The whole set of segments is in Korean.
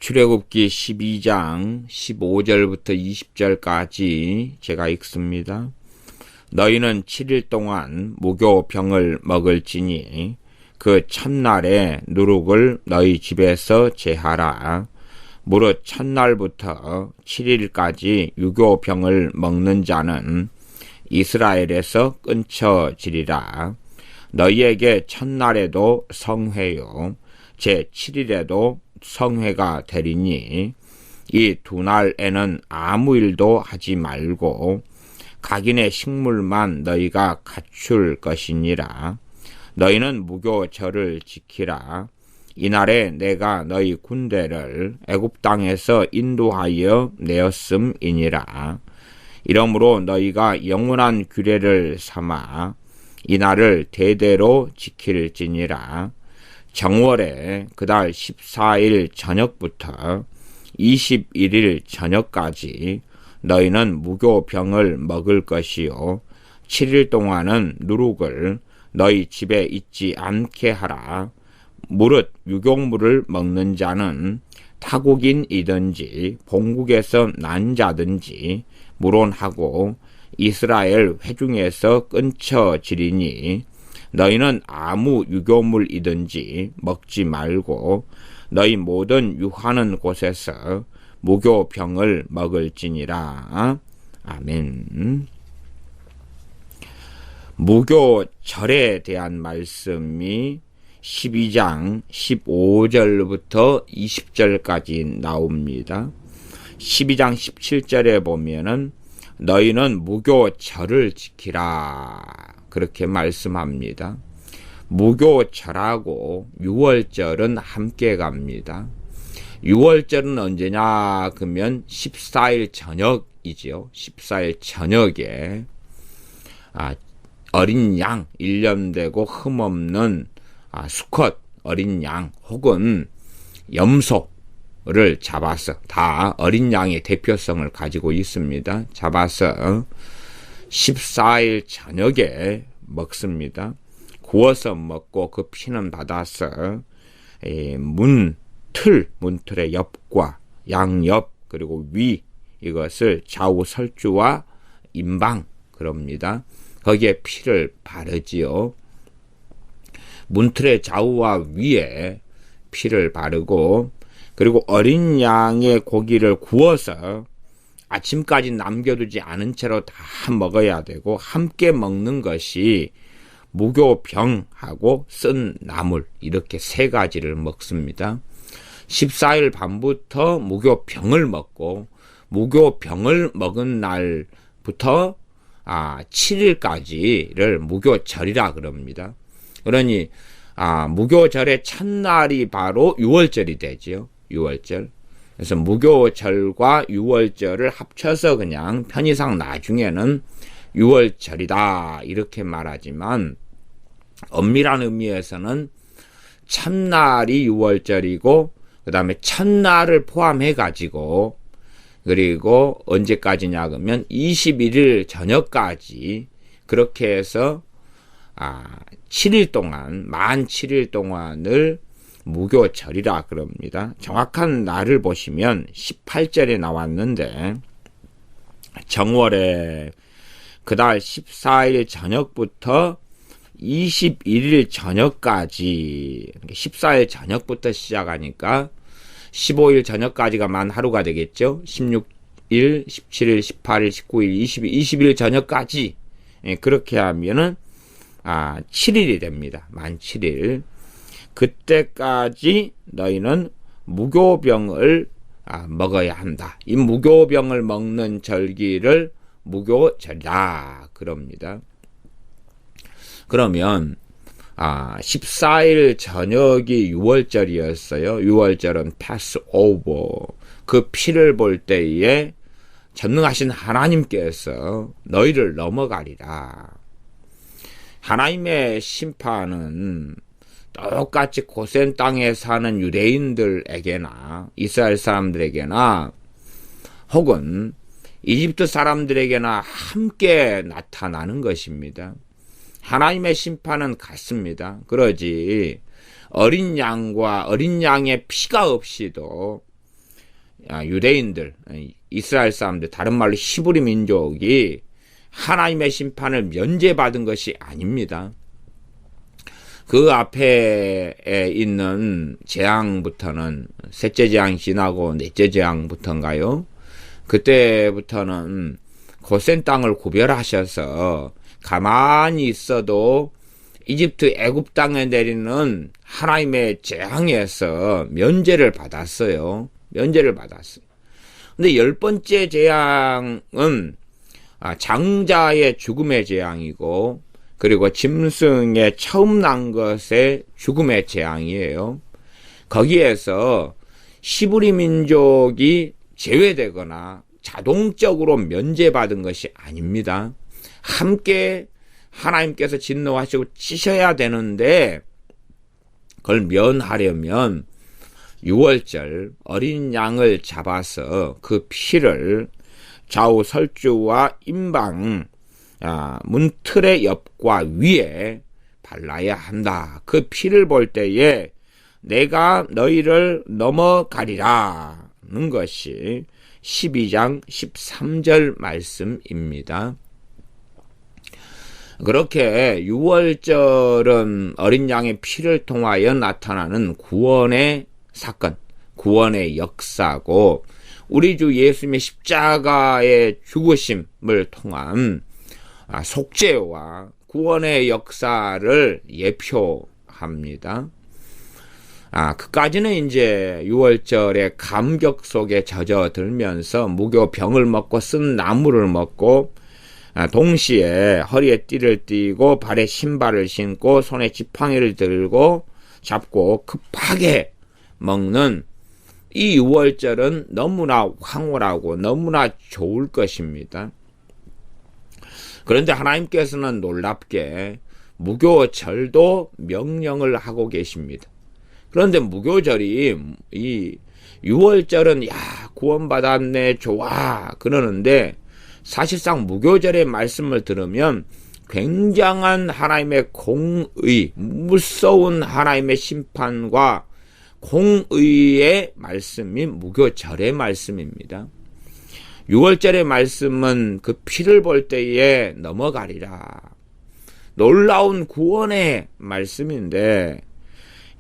출애굽기 12장 15절부터 20절까지 제가 읽습니다. 너희는 7일 동안 무교병을 먹을지니 그 첫날에 누룩을 너희 집에서 제하라. 무릇 첫날부터 7일까지 유교병을 먹는 자는 이스라엘에서 끊쳐지리라. 너희에게 첫날에도 성회요 제7일에도 성회가 되리니 이 두 날에는 아무 일도 하지 말고 각인의 식물만 너희가 갖출 것이니라. 너희는 무교절을 지키라. 이날에 내가 너희 군대를 애굽 땅에서 인도하여 내었음이니라. 이러므로 너희가 영원한 규례를 삼아 이날을 대대로 지킬지니라. 정월에 그달 14일 저녁부터 21일 저녁까지 너희는 무교병을 먹을 것이요 7일 동안은 누룩을 너희 집에 있지 않게 하라. 무릇 유교물을 먹는 자는 타국인이든지 본국에서 난 자든지 무론하고 이스라엘 회중에서 끊쳐지리니 너희는 아무 유교물이든지 먹지 말고 너희 모든 유하는 곳에서 무교병을 먹을지니라. 아멘. 무교절에 대한 말씀이 12장 15절부터 20절까지 나옵니다. 12장 17절에 보면은 너희는 무교절을 지키라 그렇게 말씀합니다. 무교절하고 유월절은 함께 갑니다. 유월절은 언제냐 그러면 14일 저녁이지요. 14일 저녁에 어린 양 1년 되고 흠없는 수컷 어린 양 혹은 염소를 잡아서 다 어린 양의 대표성을 가지고 있습니다. 잡아서 14일 저녁에 먹습니다. 구워서 먹고 그 피는 받아서 문틀의 옆과 양옆 그리고 위 이것을 좌우 설주와 임방 그럽니다. 거기에 피를 바르지요. 문틀의 좌우와 위에 피를 바르고 그리고 어린 양의 고기를 구워서 아침까지 남겨두지 않은 채로 다 먹어야 되고 함께 먹는 것이 무교병하고 쓴 나물 이렇게 세 가지를 먹습니다. 14일 밤부터 무교병을 먹고 무교병을 먹은 날부터 7일까지를 무교절이라 그럽니다. 그러니 무교절의 첫날이 바로 유월절이 되지요. 유월절. 그래서 무교절과 유월절을 합쳐서 그냥 편의상 나중에는 유월절이다 이렇게 말하지만 엄밀한 의미에서는 첫날이 유월절이고 그 다음에 첫날을 포함해 가지고 그리고 언제까지냐 그러면 21일 저녁까지 그렇게 해서 7일 동안 만 7일 동안을 무교절이라 그럽니다. 정확한 날을 보시면 18절에 나왔는데 정월에 그달 14일 저녁부터 21일 저녁까지 14일 저녁부터 시작하니까 15일 저녁까지가 만 하루가 되겠죠. 16일, 17일, 18일, 19일, 20일, 20일 저녁까지 그렇게 하면은 7일이 됩니다. 만 7일. 그때까지 너희는 무교병을 먹어야 한다. 이 무교병을 먹는 절기를 무교절이다 그럽니다. 그러면 14일 저녁이 유월절이었어요. 유월절은 패스오버. 그 피를 볼 때에 전능하신 하나님께서 너희를 넘어가리라. 하나님의 심판은 똑같이 고센 땅에 사는 유대인들에게나 이스라엘 사람들에게나 혹은 이집트 사람들에게나 함께 나타나는 것입니다. 하나님의 심판은 같습니다. 그러지 어린 양과 어린 양의 피가 없이도 유대인들, 이스라엘 사람들, 다른 말로 히브리 민족이 하나님의 심판을 면제받은 것이 아닙니다. 그 앞에 있는 재앙부터는 셋째 재앙이 지나고 넷째 재앙부터인가요? 그때부터는 고센 땅을 구별하셔서 가만히 있어도 이집트 애굽 땅에 내리는 하나님의 재앙에서 면제를 받았어요. 면제를 받았어요. 근데 10번째 재앙은 장자의 죽음의 재앙이고, 그리고 짐승의 처음 난 것의 죽음의 재앙이에요. 거기에서 히브리 민족이 제외되거나 자동적으로 면제받은 것이 아닙니다. 함께 하나님께서 진노하시고 치셔야 되는데, 그걸 면하려면 6월절 어린 양을 잡아서 그 피를 좌우 설주와 임방 문틀의 옆과 위에 발라야 한다. 그 피를 볼 때에 내가 너희를 넘어가리라는 것이 12장 13절 말씀입니다. 그렇게 6월절은 어린 양의 피를 통하여 나타나는 구원의 사건, 구원의 역사고, 우리 주 예수님의 십자가의 죽으심을 통한 속죄와 구원의 역사를 예표합니다. 그까지는 이제 6월절의 감격 속에 젖어들면서 무교 병을 먹고 쓴 나무를 먹고, 동시에 허리에 띠를 띠고 발에 신발을 신고 손에 지팡이를 들고 잡고 급하게 먹는 이 6월절은 너무나 황홀하고 너무나 좋을 것입니다. 그런데 하나님께서는 놀랍게 무교절도 명령을 하고 계십니다. 그런데 무교절이 이 6월절은 구원받았네 좋아 그러는데, 사실상 무교절의 말씀을 들으면 굉장한 하나님의 공의, 무서운 하나님의 심판과 공의의 말씀이 무교절의 말씀입니다. 6월절의 말씀은 그 피를 볼 때에 넘어가리라. 놀라운 구원의 말씀인데,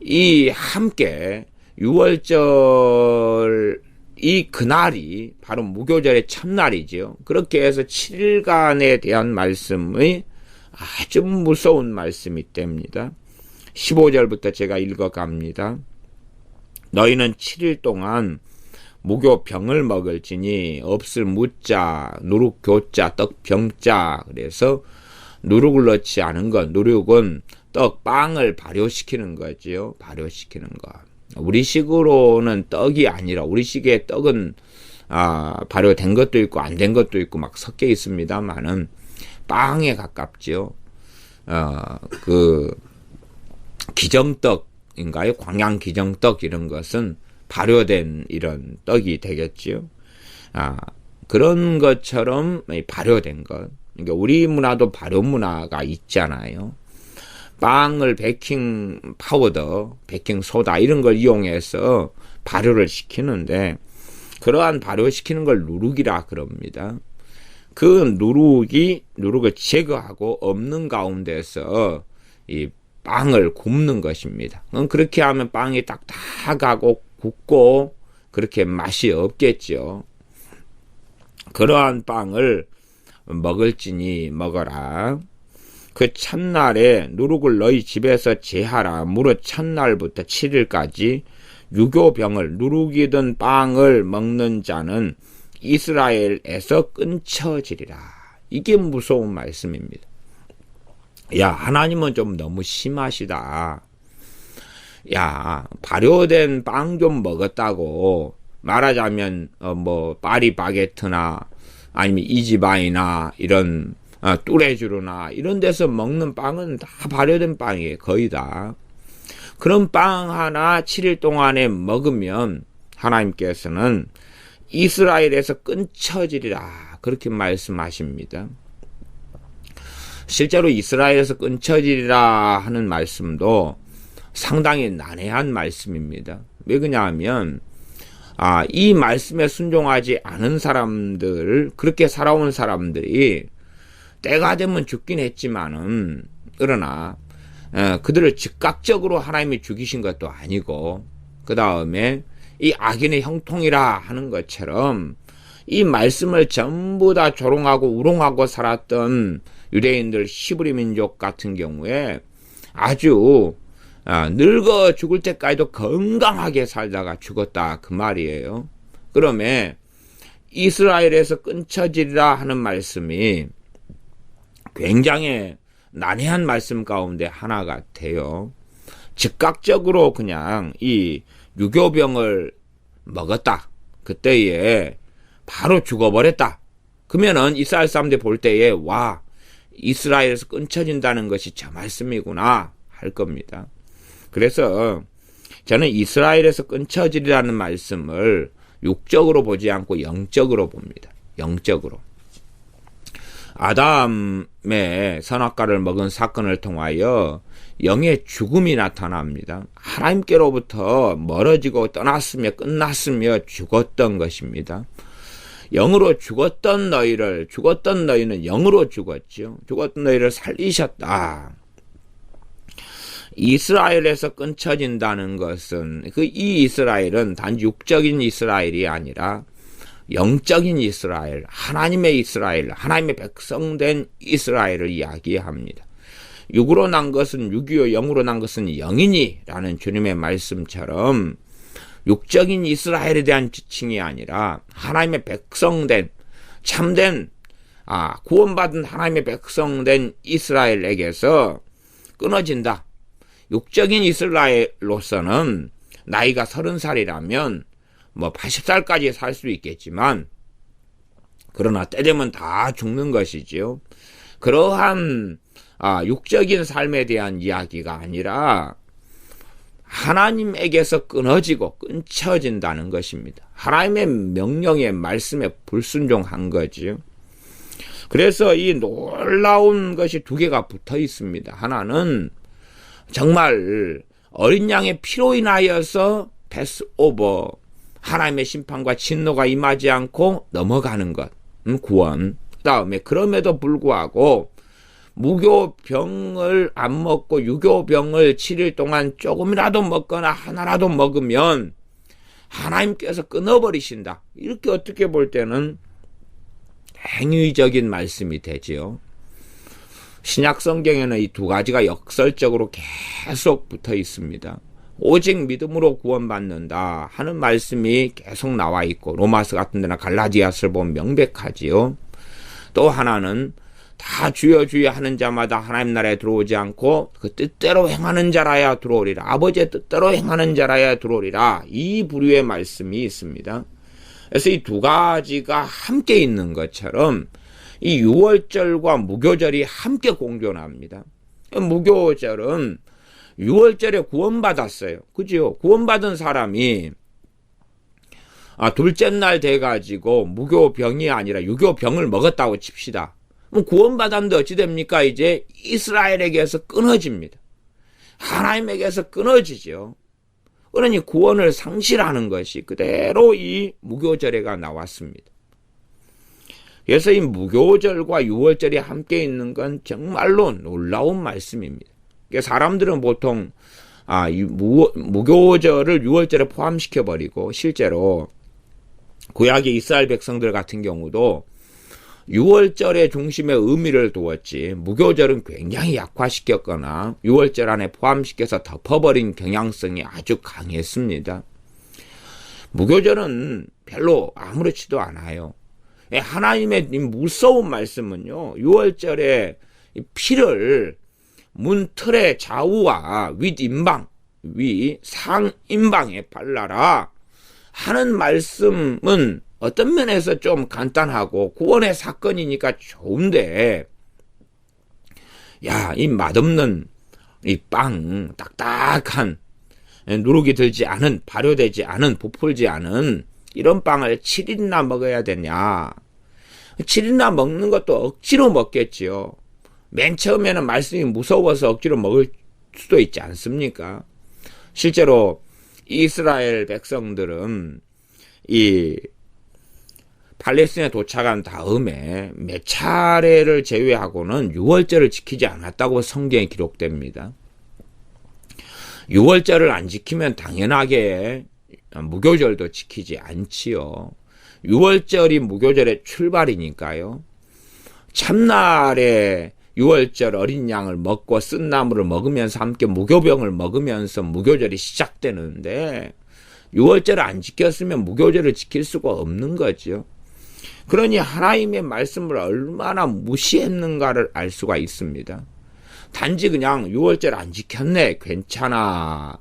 이 함께 6월절 이 그날이 바로 무교절의 첫날이지요. 그렇게 해서 7일간에 대한 말씀이 아주 무서운 말씀이 됩니다. 15절부터 제가 읽어갑니다. 너희는 7일 동안 무교병을 먹을지니 없을 무자, 누룩교자, 떡병자. 그래서 누룩을 넣지 않은 것, 누룩은 떡, 빵을 발효시키는 거지요. 발효시키는 것. 우리식으로는 떡이 아니라, 우리식의 떡은 발효된 것도 있고 안 된 것도 있고 막 섞여 있습니다만은 빵에 가깝지요. 그 기정떡인가요? 광양 기정떡 이런 것은 발효된 이런 떡이 되겠지요. 그런 것처럼 발효된 것. 그러니까 우리 문화도 발효 문화가 있잖아요. 빵을 베이킹 파우더, 베이킹 소다 이런 걸 이용해서 발효를 시키는데, 그러한 발효시키는 걸 누룩이라 그럽니다. 그 누룩을 제거하고 없는 가운데서 이 빵을 굽는 것입니다. 그렇게 하면 빵이 딱딱하고 굽고 그렇게 맛이 없겠죠. 그러한 빵을 먹을지니 먹어라. 그 첫날에 누룩을 너희 집에서 제하라. 무릇 첫날부터 7일까지 유교병을, 누룩이 든 빵을 먹는 자는 이스라엘에서 끊쳐지리라. 이게 무서운 말씀입니다. 하나님은 좀 너무 심하시다. 발효된 빵 좀 먹었다고 말하자면 파리바게트나 아니면 이지바이나 이런 뚜레쥬르나 이런 데서 먹는 빵은 다 발효된 빵이에요. 거의 다. 그런 빵 하나 7일 동안에 먹으면 하나님께서는 이스라엘에서 끊쳐지리라. 그렇게 말씀하십니다. 실제로 이스라엘에서 끊쳐지리라 하는 말씀도 상당히 난해한 말씀입니다. 왜 그러냐면 이 말씀에 순종하지 않은 사람들, 그렇게 살아온 사람들이 때가 되면 죽긴 했지만은, 그러나 그들을 즉각적으로 하나님이 죽이신 것도 아니고, 그 다음에 이 악인의 형통이라 하는 것처럼 이 말씀을 전부 다 조롱하고 우롱하고 살았던 유대인들 히브리 민족 같은 경우에 아주 늙어 죽을 때까지도 건강하게 살다가 죽었다 그 말이에요. 그러면 이스라엘에서 끊쳐지리라 하는 말씀이 굉장히 난해한 말씀 가운데 하나가 돼요. 즉각적으로 그냥 이 유교병을 먹었다. 그때에 바로 죽어버렸다. 그러면은 이스라엘 사람들이 볼 때에 와, 이스라엘에서 끊쳐진다는 것이 저 말씀이구나 할 겁니다. 그래서 저는 이스라엘에서 끊쳐지리라는 말씀을 육적으로 보지 않고 영적으로 봅니다. 영적으로. 아담의 선악과를 먹은 사건을 통하여 영의 죽음이 나타납니다. 하나님께로부터 멀어지고 떠났으며 끝났으며 죽었던 것입니다. 영으로 죽었던 너희는 영으로 죽었죠. 죽었던 너희를 살리셨다. 이스라엘에서 끊쳐진다는 것은 이 이스라엘은 단지 육적인 이스라엘이 아니라 영적인 이스라엘, 하나님의 이스라엘, 하나님의 백성된 이스라엘을 이야기합니다. 육으로 난 것은 육이요 영으로 난 것은 영이니라는 주님의 말씀처럼 육적인 이스라엘에 대한 지칭이 아니라 하나님의 백성된 참된 구원받은 하나님의 백성된 이스라엘에게서 끊어진다. 육적인 이스라엘로서는 나이가 30살이라면 80살까지 살 수 있겠지만 그러나 때 되면 다 죽는 것이지요. 그러한 육적인 삶에 대한 이야기가 아니라 하나님에게서 끊어진다는 것입니다. 하나님의 명령에 말씀에 불순종한 거지요. 그래서 이 놀라운 것이 두 개가 붙어 있습니다. 하나는 정말 어린 양의 피로 인하여서 패스오버, 하나님의 심판과 진노가 임하지 않고 넘어가는 것, 구원. 그 다음에 그럼에도 불구하고 무교병을 안 먹고 유교병을 7일 동안 조금이라도 먹거나 하나라도 먹으면 하나님께서 끊어버리신다. 이렇게 어떻게 볼 때는 행위적인 말씀이 되지요. 신약 성경에는 이 두 가지가 역설적으로 계속 붙어 있습니다. 오직 믿음으로 구원받는다 하는 말씀이 계속 나와 있고 로마서 같은 데나 갈라디아서를 보면 명백하지요. 또 하나는 다 주여 주여 하는 자마다 하나님 나라에 들어오지 않고 그 뜻대로 행하는 자라야 들어오리라. 아버지의 뜻대로 행하는 자라야 들어오리라. 이 부류의 말씀이 있습니다. 그래서 이 두 가지가 함께 있는 것처럼 이 유월절과 무교절이 함께 공존합니다. 무교절은 유월절에 구원받았어요. 그죠? 구원받은 사람이 둘째 날 돼가지고 무교병이 아니라 유교병을 먹었다고 칩시다. 구원받았는데 어찌 됩니까? 이제 이스라엘에게서 끊어집니다. 하나님에게서 끊어지죠. 그러니 구원을 상실하는 것이 그대로 이 무교절에가 나왔습니다. 그래서 이 무교절과 유월절이 함께 있는 건 정말로 놀라운 말씀입니다. 사람들은 보통 이 무교절을 유월절에 포함시켜버리고 실제로 구약의 이스라엘 백성들 같은 경우도 유월절의 중심에 의미를 두었지 무교절은 굉장히 약화시켰거나 유월절 안에 포함시켜서 덮어버린 경향성이 아주 강했습니다. 무교절은 별로 아무렇지도 않아요. 하나님의 무서운 말씀은요, 유월절에 피를 문틀의 좌우와 상인방에 발라라 하는 말씀은 어떤 면에서 좀 간단하고 구원의 사건이니까 좋은데, 이 맛없는 이 빵, 딱딱한, 누룩이 들지 않은, 발효되지 않은, 부풀지 않은 이런 빵을 7일이나 먹어야 되냐. 7일이나 먹는 것도 억지로 먹겠지요. 맨 처음에는 말씀이 무서워서 억지로 먹을 수도 있지 않습니까? 실제로 이스라엘 백성들은 이 팔레스타인에 도착한 다음에 몇 차례를 제외하고는 유월절을 지키지 않았다고 성경에 기록됩니다. 유월절을 안 지키면 당연하게 무교절도 지키지 않지요. 유월절이 무교절의 출발이니까요. 참날에 유월절 어린 양을 먹고 쓴 나물을 먹으면서 함께 무교병을 먹으면서 무교절이 시작되는데 유월절을 안 지켰으면 무교절을 지킬 수가 없는 거죠. 그러니 하나님의 말씀을 얼마나 무시했는가를 알 수가 있습니다. 단지 그냥 유월절 안 지켰네, 괜찮아.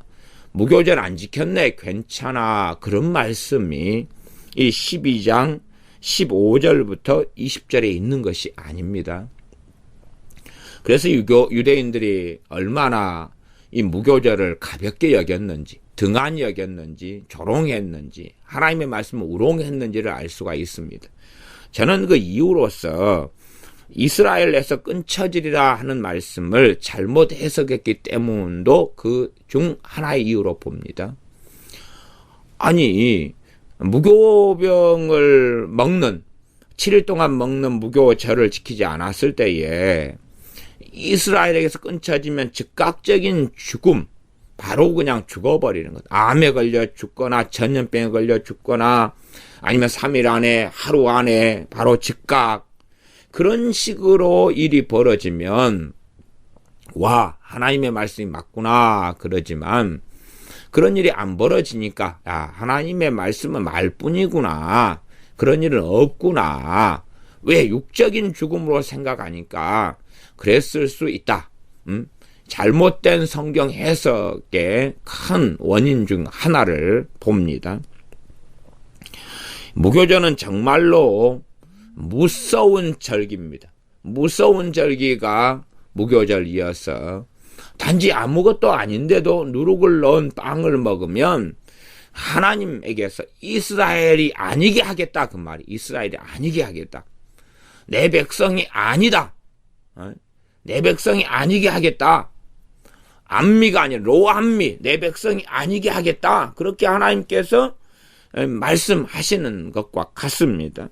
무교절 안 지켰네, 괜찮아. 그런 말씀이 이 12장 15절부터 20절에 있는 것이 아닙니다. 그래서 유대인들이 얼마나 이 무교절을 가볍게 여겼는지, 등한히 여겼는지, 조롱했는지, 하나님의 말씀을 우롱했는지를 알 수가 있습니다. 저는 그 이유로서 이스라엘에서 끊쳐지리라 하는 말씀을 잘못 해석했기 때문도 그 중 하나의 이유로 봅니다. 아니, 무교병을 먹는, 7일 동안 먹는 무교절을 지키지 않았을 때에 이스라엘에게서 끊쳐지면 즉각적인 죽음, 바로 그냥 죽어버리는 것. 암에 걸려 죽거나 전염병에 걸려 죽거나 아니면 3일 안에, 하루 안에 바로 즉각, 그런 식으로 일이 벌어지면 와, 하나님의 말씀이 맞구나 그러지만 그런 일이 안 벌어지니까 야, 하나님의 말씀은 말뿐이구나, 그런 일은 없구나, 왜 육적인 죽음으로 생각하니까 그랬을 수 있다. 잘못된 성경 해석의 큰 원인 중 하나를 봅니다. 무교절은 정말로 무서운 절기입니다. 무서운 절기가 무교절이어서 단지 아무것도 아닌데도 누룩을 넣은 빵을 먹으면 하나님에게서 이스라엘이 아니게 하겠다, 그 말이. 이스라엘이 아니게 하겠다. 내 백성이 아니다. 내 백성이 아니게 하겠다. 암미가 아니라 로암미, 내 백성이 아니게 하겠다. 그렇게 하나님께서 말씀하시는 것과 같습니다.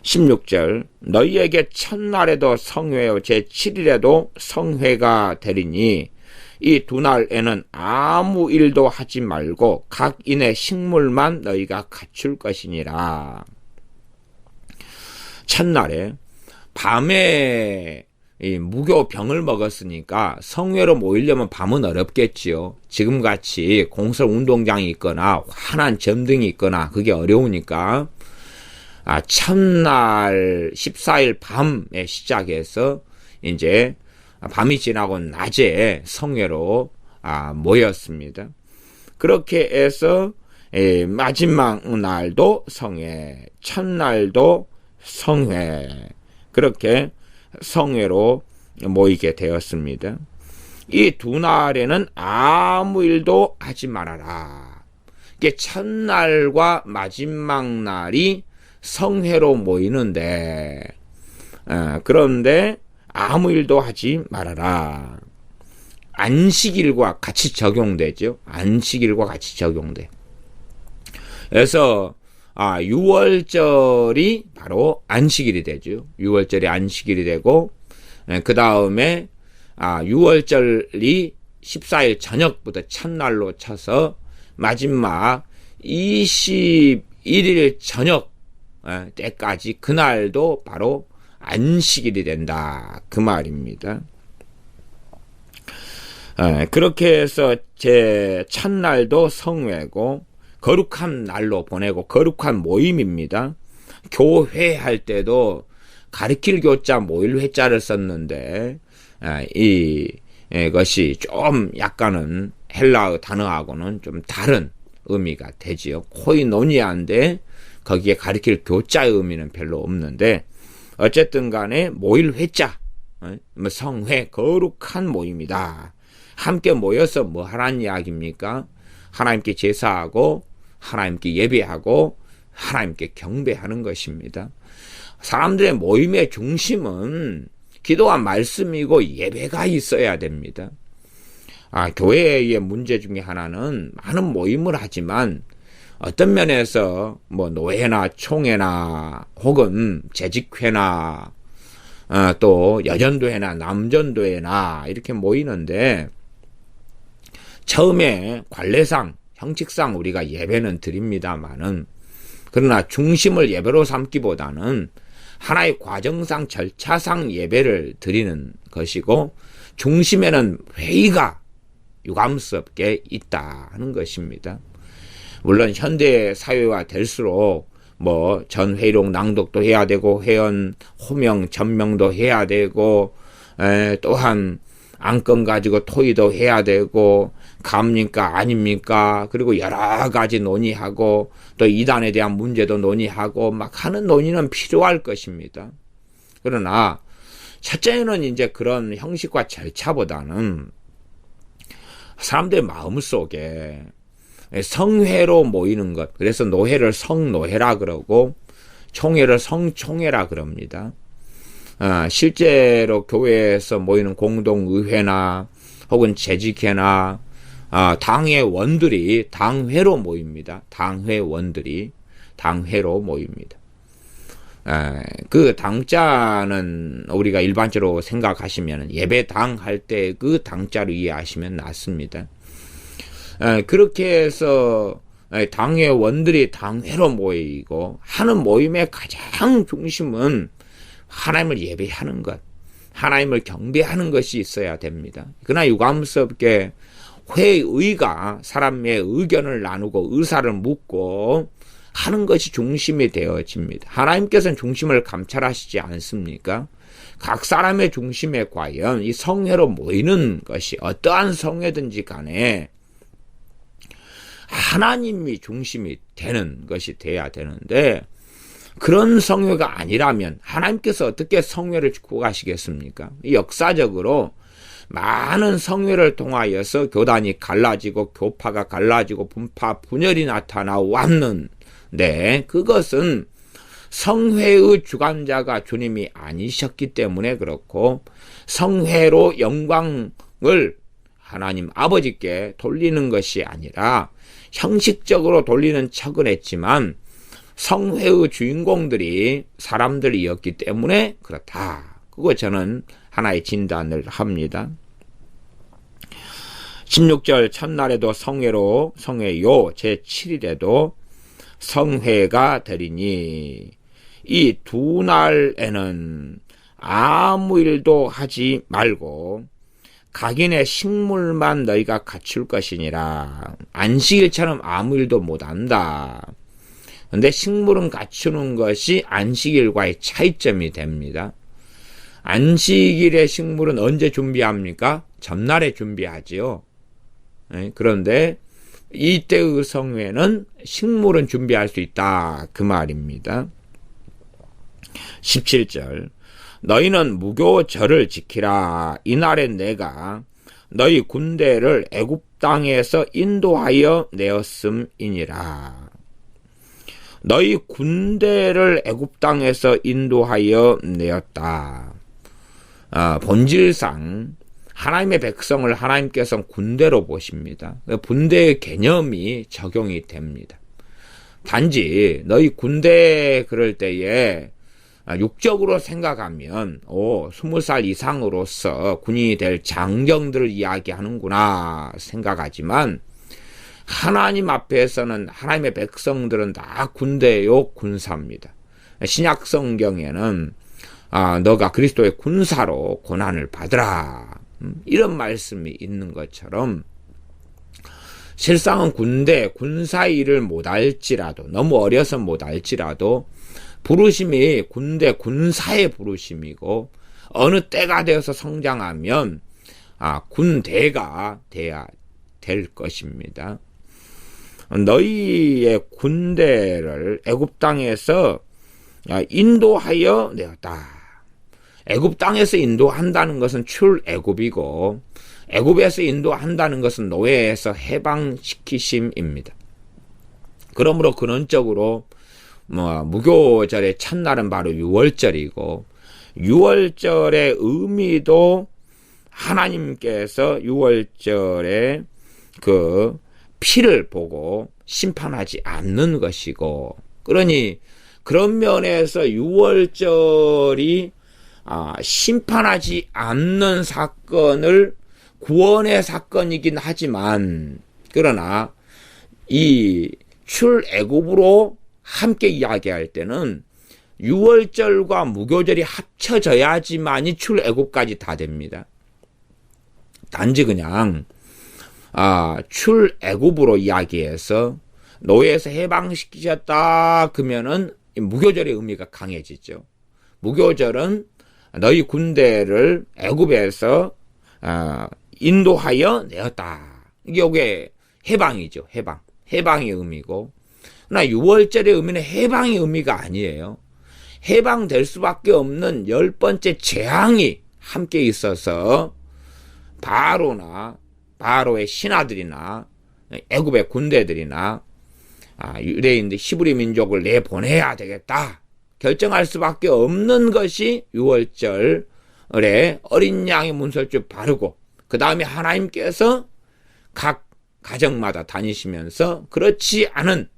16절, 너희에게 첫날에도 성회요 제7일에도 성회가 되리니 이 두 날에는 아무 일도 하지 말고 각 인의 식물만 너희가 갖출 것이니라. 첫날에 밤에 이 무교병을 먹었으니까 성회로 모이려면 밤은 어렵겠지요. 지금같이 공설 운동장이 있거나 환한 점등이 있거나 그게 어려우니까 첫날 14일 밤에 시작해서 이제 밤이 지나고 낮에 성회로 모였습니다. 그렇게 해서 마지막 날도 성회, 첫날도 성회, 그렇게 성회로 모이게 되었습니다. 이 두 날에는 아무 일도 하지 말아라. 이게 첫날과 마지막 날이 성회로 모이는데 그런데 아무 일도 하지 말아라. 안식일과 같이 적용되죠. 안식일과 같이 적용돼. 그래서 유월절이 바로 안식일이 되죠. 유월절이 안식일이 되고 그 다음에 유월절이 14일 저녁부터 첫날로 쳐서 마지막 21일 저녁 때까지 그날도 바로 안식일이 된다, 그 말입니다. 그렇게 해서 제 첫날도 성회고 거룩한 날로 보내고 거룩한 모임입니다. 교회할 때도 가르칠 교자 모일 회자를 썼는데 이것이 좀 약간은 헬라어 단어하고는 좀 다른 의미가 되지요. 코이노니아인데 거기에 가르칠 교자의 의미는 별로 없는데 어쨌든 간에 모일 회자, 성회, 거룩한 모임이다. 함께 모여서 뭐 하라는 이야기입니까? 하나님께 제사하고 하나님께 예배하고 하나님께 경배하는 것입니다. 사람들의 모임의 중심은 기도와 말씀이고 예배가 있어야 됩니다. 교회의 문제 중에 하나는 많은 모임을 하지만 어떤 면에서 뭐 노회나 총회나 혹은 재직회나 또 여전도회나 남전도회나 이렇게 모이는데 처음에 관례상 형식상 우리가 예배는 드립니다마는 그러나 중심을 예배로 삼기보다는 하나의 과정상 절차상 예배를 드리는 것이고 중심에는 회의가 유감스럽게 있다 하는 것입니다. 물론 현대 사회화 될수록 뭐 전회의록 낭독도 해야 되고 회원 호명 전명도 해야 되고 또한 안건 가지고 토의도 해야 되고 갑니까 아닙니까 그리고 여러 가지 논의하고 또 이단에 대한 문제도 논의하고 막 하는 논의는 필요할 것입니다. 그러나 첫째는 이제 그런 형식과 절차보다는 사람들의 마음속에 성회로 모이는 것, 그래서 노회를 성노회라 그러고 총회를 성총회라 그럽니다. 실제로 교회에서 모이는 공동의회나 혹은 재직회나 당회원들이 당회로 모입니다. 당회원들이 당회로 모입니다. 그 당자는 우리가 일반적으로 생각하시면 예배당 할 때 그 당자를 이해하시면 낫습니다. 그렇게 해서 당회원들이 당회로 모이고 하는 모임의 가장 중심은 하나님을 예배하는 것, 하나님을 경배하는 것이 있어야 됩니다. 그러나 유감스럽게 회의가 사람의 의견을 나누고 의사를 묻고 하는 것이 중심이 되어집니다. 하나님께서는 중심을 감찰하시지 않습니까? 각 사람의 중심에 과연 이 성회로 모이는 것이 어떠한 성회든지 간에 하나님이 중심이 되는 것이 돼야 되는데 그런 성회가 아니라면 하나님께서 어떻게 성회를 구하시겠습니까? 역사적으로 많은 성회를 통하여서 교단이 갈라지고 교파가 갈라지고 분파 분열이 나타나 왔는데 그것은 성회의 주관자가 주님이 아니셨기 때문에 그렇고 성회로 영광을 하나님 아버지께 돌리는 것이 아니라 형식적으로 돌리는 척은 했지만 성회의 주인공들이 사람들이었기 때문에 그렇다. 그거 저는 하나의 진단을 합니다. 16절 첫날에도 성회요 제7일에도 성회가 되리니 이 두 날에는 아무 일도 하지 말고 각인의 식물만 너희가 갖출 것이니라. 안식일처럼 아무 일도 못한다. 근데 식물은 갖추는 것이 안식일과의 차이점이 됩니다. 안식일의 식물은 언제 준비합니까? 전날에 준비하지요. 그런데 이때의 성회는 식물은 준비할 수 있다. 그 말입니다. 17절 너희는 무교절을 지키라. 이날에 내가 너희 군대를 애굽 땅에서 인도하여 내었음이니라. 너희 군대를 애굽 땅에서 인도하여 내었다. 본질상 하나님의 백성을 하나님께서는 군대로 보십니다. 군대의 개념이 적용이 됩니다. 단지 너희 군대 그럴 때에 육적으로 생각하면 20살 이상으로서 군인이 될 장정들을 이야기하는구나 생각하지만 하나님 앞에서는 하나님의 백성들은 다 군대요 군사입니다. 신약 성경에는 너가 그리스도의 군사로 고난을 받으라 이런 말씀이 있는 것처럼 실상은 군사 일을 못할지라도 너무 어려서 못할지라도 부르심이 군대 군사의 부르심이고 어느 때가 되어서 성장하면 군대가 돼야 될 것입니다. 너희의 군대를 애굽 땅에서 인도하여 내었다. 애굽 땅에서 인도한다는 것은 출애굽이고 애굽에서 인도한다는 것은 노예에서 해방시키심입니다. 그러므로 근원적으로 무교절의 첫날은 바로 유월절이고 유월절의 의미도 하나님께서 유월절에 그 피를 보고 심판하지 않는 것이고, 그러니 그런 면에서 유월절이 심판하지 않는 사건을 구원의 사건이긴 하지만, 그러나 이 출애굽으로 함께 이야기할 때는 유월절과 무교절이 합쳐져야지만이 출애굽까지 다 됩니다. 단지 그냥 출애굽으로 이야기해서 노예에서 해방시키셨다 그러면은 무교절의 의미가 강해지죠. 무교절은 너희 군대를 애굽에서 인도하여 내었다. 이게 해방이죠. 해방의 의미고, 그러나 유월절의 의미는 해방의 의미가 아니에요. 해방될 수밖에 없는 10번째 재앙이 함께 있어서 바로의 신하들이나 애굽의 군대들이나 유대인들 히브리 민족을 내보내야 되겠다 결정할 수밖에 없는 것이 유월절에 어린 양의 문설주 바르고, 그 다음에 하나님께서 각 가정마다 다니시면서 그렇지 않은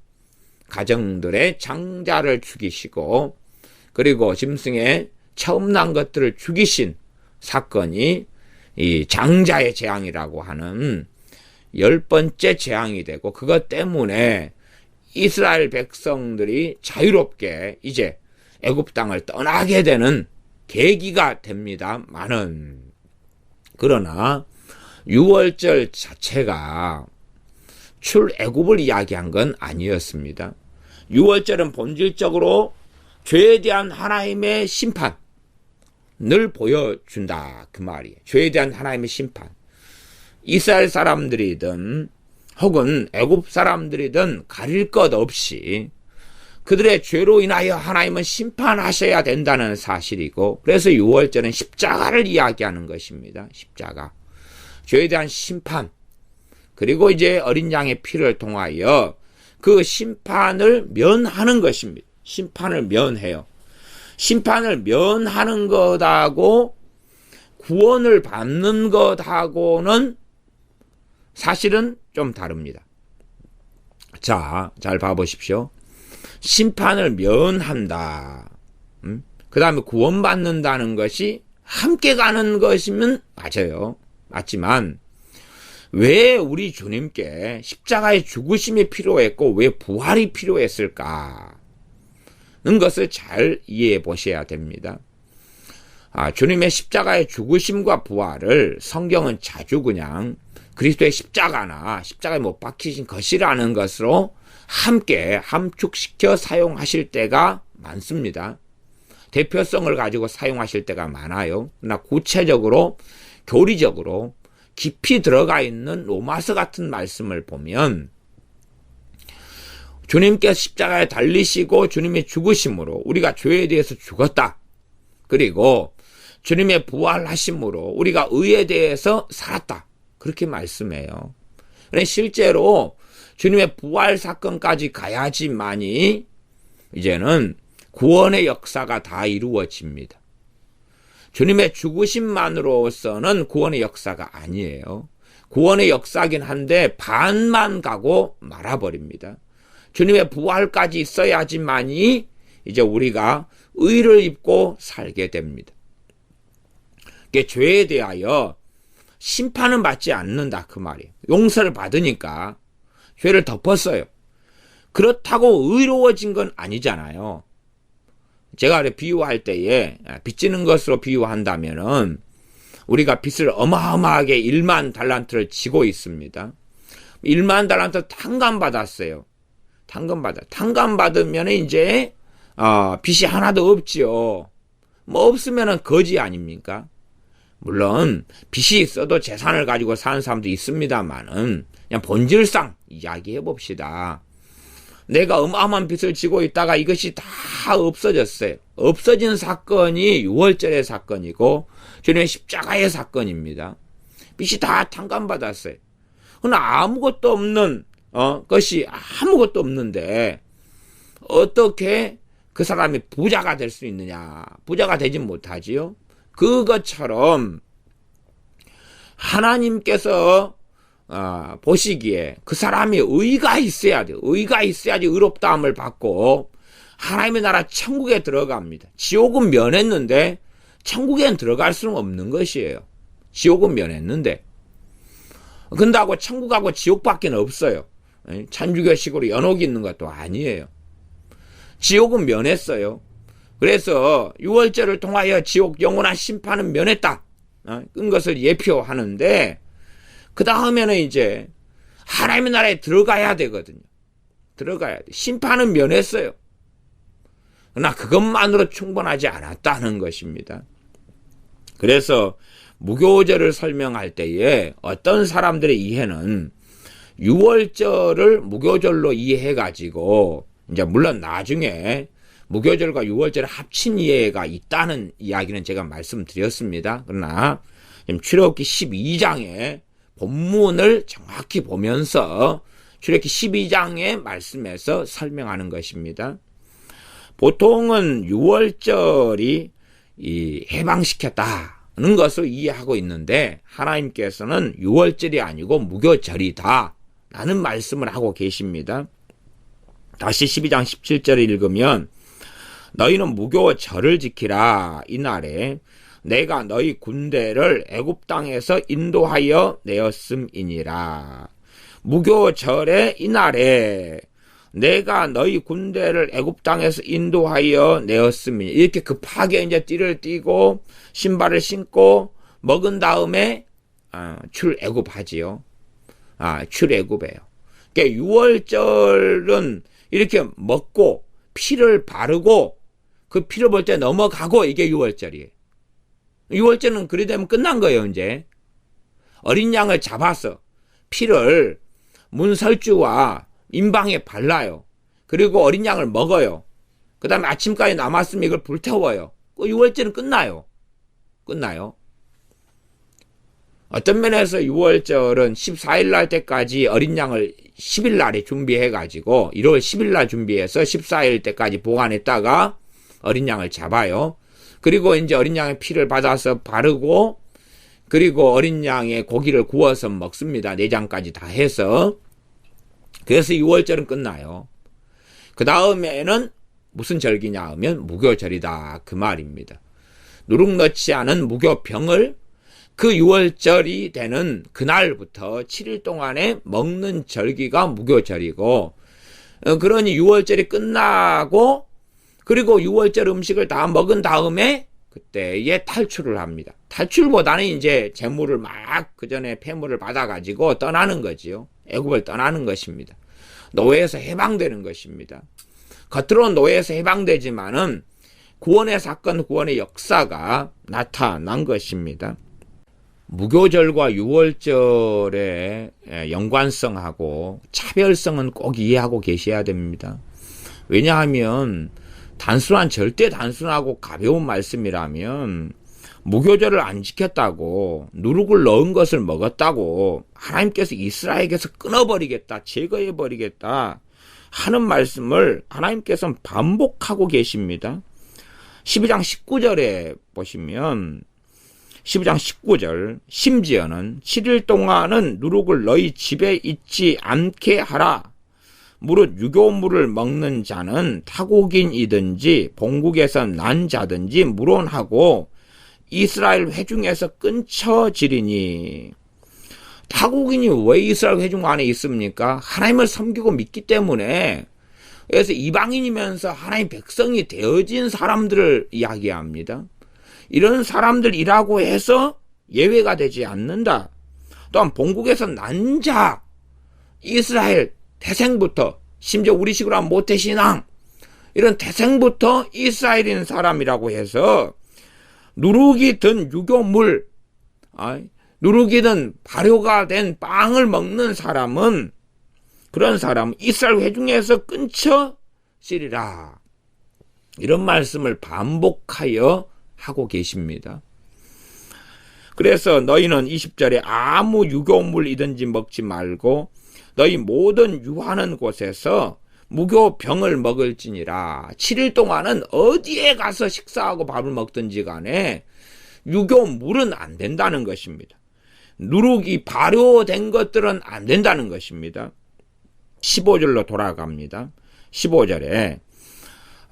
가정들의 장자를 죽이시고, 그리고 짐승의 처음 난 것들을 죽이신 사건이 이 장자의 재앙이라고 하는 10번째 재앙이 되고, 그것 때문에 이스라엘 백성들이 자유롭게 이제 애굽 땅을 떠나게 되는 계기가 됩니다만은, 그러나 유월절 자체가 출애굽을 이야기한 건 아니었습니다. 유월절은 본질적으로 죄에 대한 하나님의 심판을 보여준다 그 말이에요. 죄에 대한 하나님의 심판. 이스라엘 사람들이든 혹은 애굽 사람들이든 가릴 것 없이 그들의 죄로 인하여 하나님은 심판하셔야 된다는 사실이고, 그래서 유월절은 십자가를 이야기하는 것입니다. 십자가. 죄에 대한 심판, 그리고 이제 어린 양의 피를 통하여 그 심판을 면하는 것입니다. 심판을 면해요. 심판을 면하는 것하고 구원을 받는 것하고는 사실은 좀 다릅니다. 자, 잘 봐보십시오. 심판을 면한다. 그 다음에 구원받는다는 것이 함께 가는 것이면 맞아요. 맞지만 왜 우리 주님께 십자가의 죽으심이 필요했고 왜 부활이 필요했을까? 는 것을 잘 이해해 보셔야 됩니다. 주님의 십자가의 죽으심과 부활을 성경은 자주 그냥 그리스도의 십자가나 십자가에 못 박히신 것이라는 것으로 함께 함축시켜 사용하실 때가 많습니다. 대표성을 가지고 사용하실 때가 많아요. 그러나 구체적으로 교리적으로 깊이 들어가 있는 로마서 같은 말씀을 보면 주님께서 십자가에 달리시고 주님의 죽으심으로 우리가 죄에 대해서 죽었다. 그리고 주님의 부활하심으로 우리가 의에 대해서 살았다. 그렇게 말씀해요. 그러니까 실제로 주님의 부활 사건까지 가야지만이 이제는 구원의 역사가 다 이루어집니다. 주님의 죽으심만으로서는 구원의 역사가 아니에요. 구원의 역사긴 한데 반만 가고 말아버립니다. 주님의 부활까지 있어야지만이 이제 우리가 의를 입고 살게 됩니다. 죄에 대하여 심판은 받지 않는다 그 말이에요. 용서를 받으니까 죄를 덮었어요. 그렇다고 의로워진 건 아니잖아요. 제가 비유할 때에 빚지는 것으로 비유한다면은 우리가 빚을 어마어마하게 1만 달란트를 지고 있습니다. 1만 달란트 탕감받았어요. 탕감받으면 이제 빚이 하나도 없지요. 뭐 없으면은 거지 아닙니까? 물론 빚이 있어도 재산을 가지고 사는 사람도 있습니다만은 그냥 본질상 이야기해 봅시다. 내가 어마어마한 빚을 지고 있다가 이것이 다 없어졌어요. 없어진 사건이 유월절의 사건이고 주님의 십자가의 사건입니다. 빚이 다 탕감받았어요. 그러나 아무것도 없는 것이 아무것도 없는데 어떻게 그 사람이 부자가 될 수 있느냐? 부자가 되지 못하지요. 그것처럼 하나님께서 보시기에 그 사람이 의가 있어야 돼요. 의가 있어야지 의롭다함을 받고 하나님의 나라 천국에 들어갑니다. 지옥은 면했는데 천국에는 들어갈 수는 없는 것이에요. 지옥은 면했는데. 근다고 천국하고 지옥밖에 없어요. 천주교식으로 연옥이 있는 것도 아니에요. 지옥은 면했어요. 그래서 유월절을 통하여 지옥 영원한 심판은 면했다. 그런 것을 예표하는데 그 다음에는 이제 하나님의 나라에 들어가야 되거든요. 들어가야 돼. 심판은 면했어요. 그러나 그것만으로 충분하지 않았다는 것입니다. 그래서 무교절을 설명할 때에 어떤 사람들의 이해는 유월절을 무교절로 이해해가지고 이제 물론 나중에 무교절과 유월절을 합친 이해가 있다는 이야기는 제가 말씀드렸습니다. 그러나 지금 출애굽기 12장의 본문을 정확히 보면서 출애굽기 12장의 말씀에서 설명하는 것입니다. 보통은 유월절이 해방시켰다는 것을 이해하고 있는데 하나님께서는 유월절이 아니고 무교절이다 라는 말씀을 하고 계십니다. 다시 12장 17절을 읽으면 너희는 무교절을 지키라. 이날에 내가 너희 군대를 애굽 땅에서 인도하여 내었음이니라. 무교절의 이날에 내가 너희 군대를 애굽 땅에서 인도하여 내었음이니. 이렇게 급하게 이제 띠를 띠고 신발을 신고 먹은 다음에 출애굽하지요. 출애굽해요. 그러니까 유월절은 이렇게 먹고 피를 바르고 그 피를 볼 때 넘어가고 이게 유월절이에요. 유월절은 그리 되면 끝난 거예요. 이제 어린 양을 잡아서 피를 문설주와 임방에 발라요. 그리고 어린 양을 먹어요. 그 다음에 아침까지 남았으면 이걸 불태워요. 그 유월절은 끝나요. 어떤 면에서 유월절은 14일 날 때까지 어린 양을 10일 날에 준비해가지고 1월 10일 날 준비해서 14일 때까지 보관했다가 어린 양을 잡아요. 그리고 이제 어린 양의 피를 받아서 바르고 그리고 어린 양의 고기를 구워서 먹습니다. 내장까지 다 해서. 그래서 6월절은 끝나요. 그 다음에는 무슨 절기냐 하면 무교절이다 그 말입니다. 누룩 넣지 않은 무교병을 그 6월절이 되는 그날부터 7일 동안에 먹는 절기가 무교절이고 그러니 6월절이 끝나고 그리고 6월절 음식을 다 먹은 다음에 그때에 탈출을 합니다. 탈출보다는 이제 재물을 막 그 전에 폐물을 받아가지고 떠나는 거지요. 애굽을 떠나는 것입니다. 노예에서 해방되는 것입니다. 겉으로는 노예에서 해방되지만은 구원의 사건, 구원의 역사가 나타난 것입니다. 무교절과 유월절의 연관성하고 차별성은 꼭 이해하고 계셔야 됩니다. 왜냐하면 절대 단순하고 가벼운 말씀이라면 무교절을 안 지켰다고 누룩을 넣은 것을 먹었다고 하나님께서 이스라엘에게서 끊어버리겠다, 제거해버리겠다 하는 말씀을 하나님께서는 반복하고 계십니다. 12장 19절에 보시면 12장 19절 심지어는 7일 동안은 누룩을 너희 집에 있지 않게 하라. 무릇 유교물을 먹는 자는 타국인이든지 본국에서 난 자든지 물론하고 이스라엘 회중에서 끊쳐지리니. 타국인이 왜 이스라엘 회중 안에 있습니까? 하나님을 섬기고 믿기 때문에. 그래서 이방인이면서 하나님 백성이 되어진 사람들을 이야기합니다. 이런 사람들이라고 해서 예외가 되지 않는다. 또한 본국에서 난 자, 이스라엘 태생부터, 심지어 우리식으로 하면 모태신앙, 이런 태생부터 이스라엘인 사람이라고 해서 누룩이 든 유교물, 누룩이 든 발효가 된 빵을 먹는 사람은 그런 사람은 이스라엘 회중에서 끊쳐지리라. 이런 말씀을 반복하여 하고 계십니다. 그래서 너희는 20절에 아무 유교물이든지 먹지 말고 너희 모든 유하는 곳에서 무교병을 먹을지니라. 7일 동안은 어디에 가서 식사하고 밥을 먹든지 간에 유교물은 안 된다는 것입니다. 누룩이 발효된 것들은 안 된다는 것입니다. 15절로 돌아갑니다. 15절에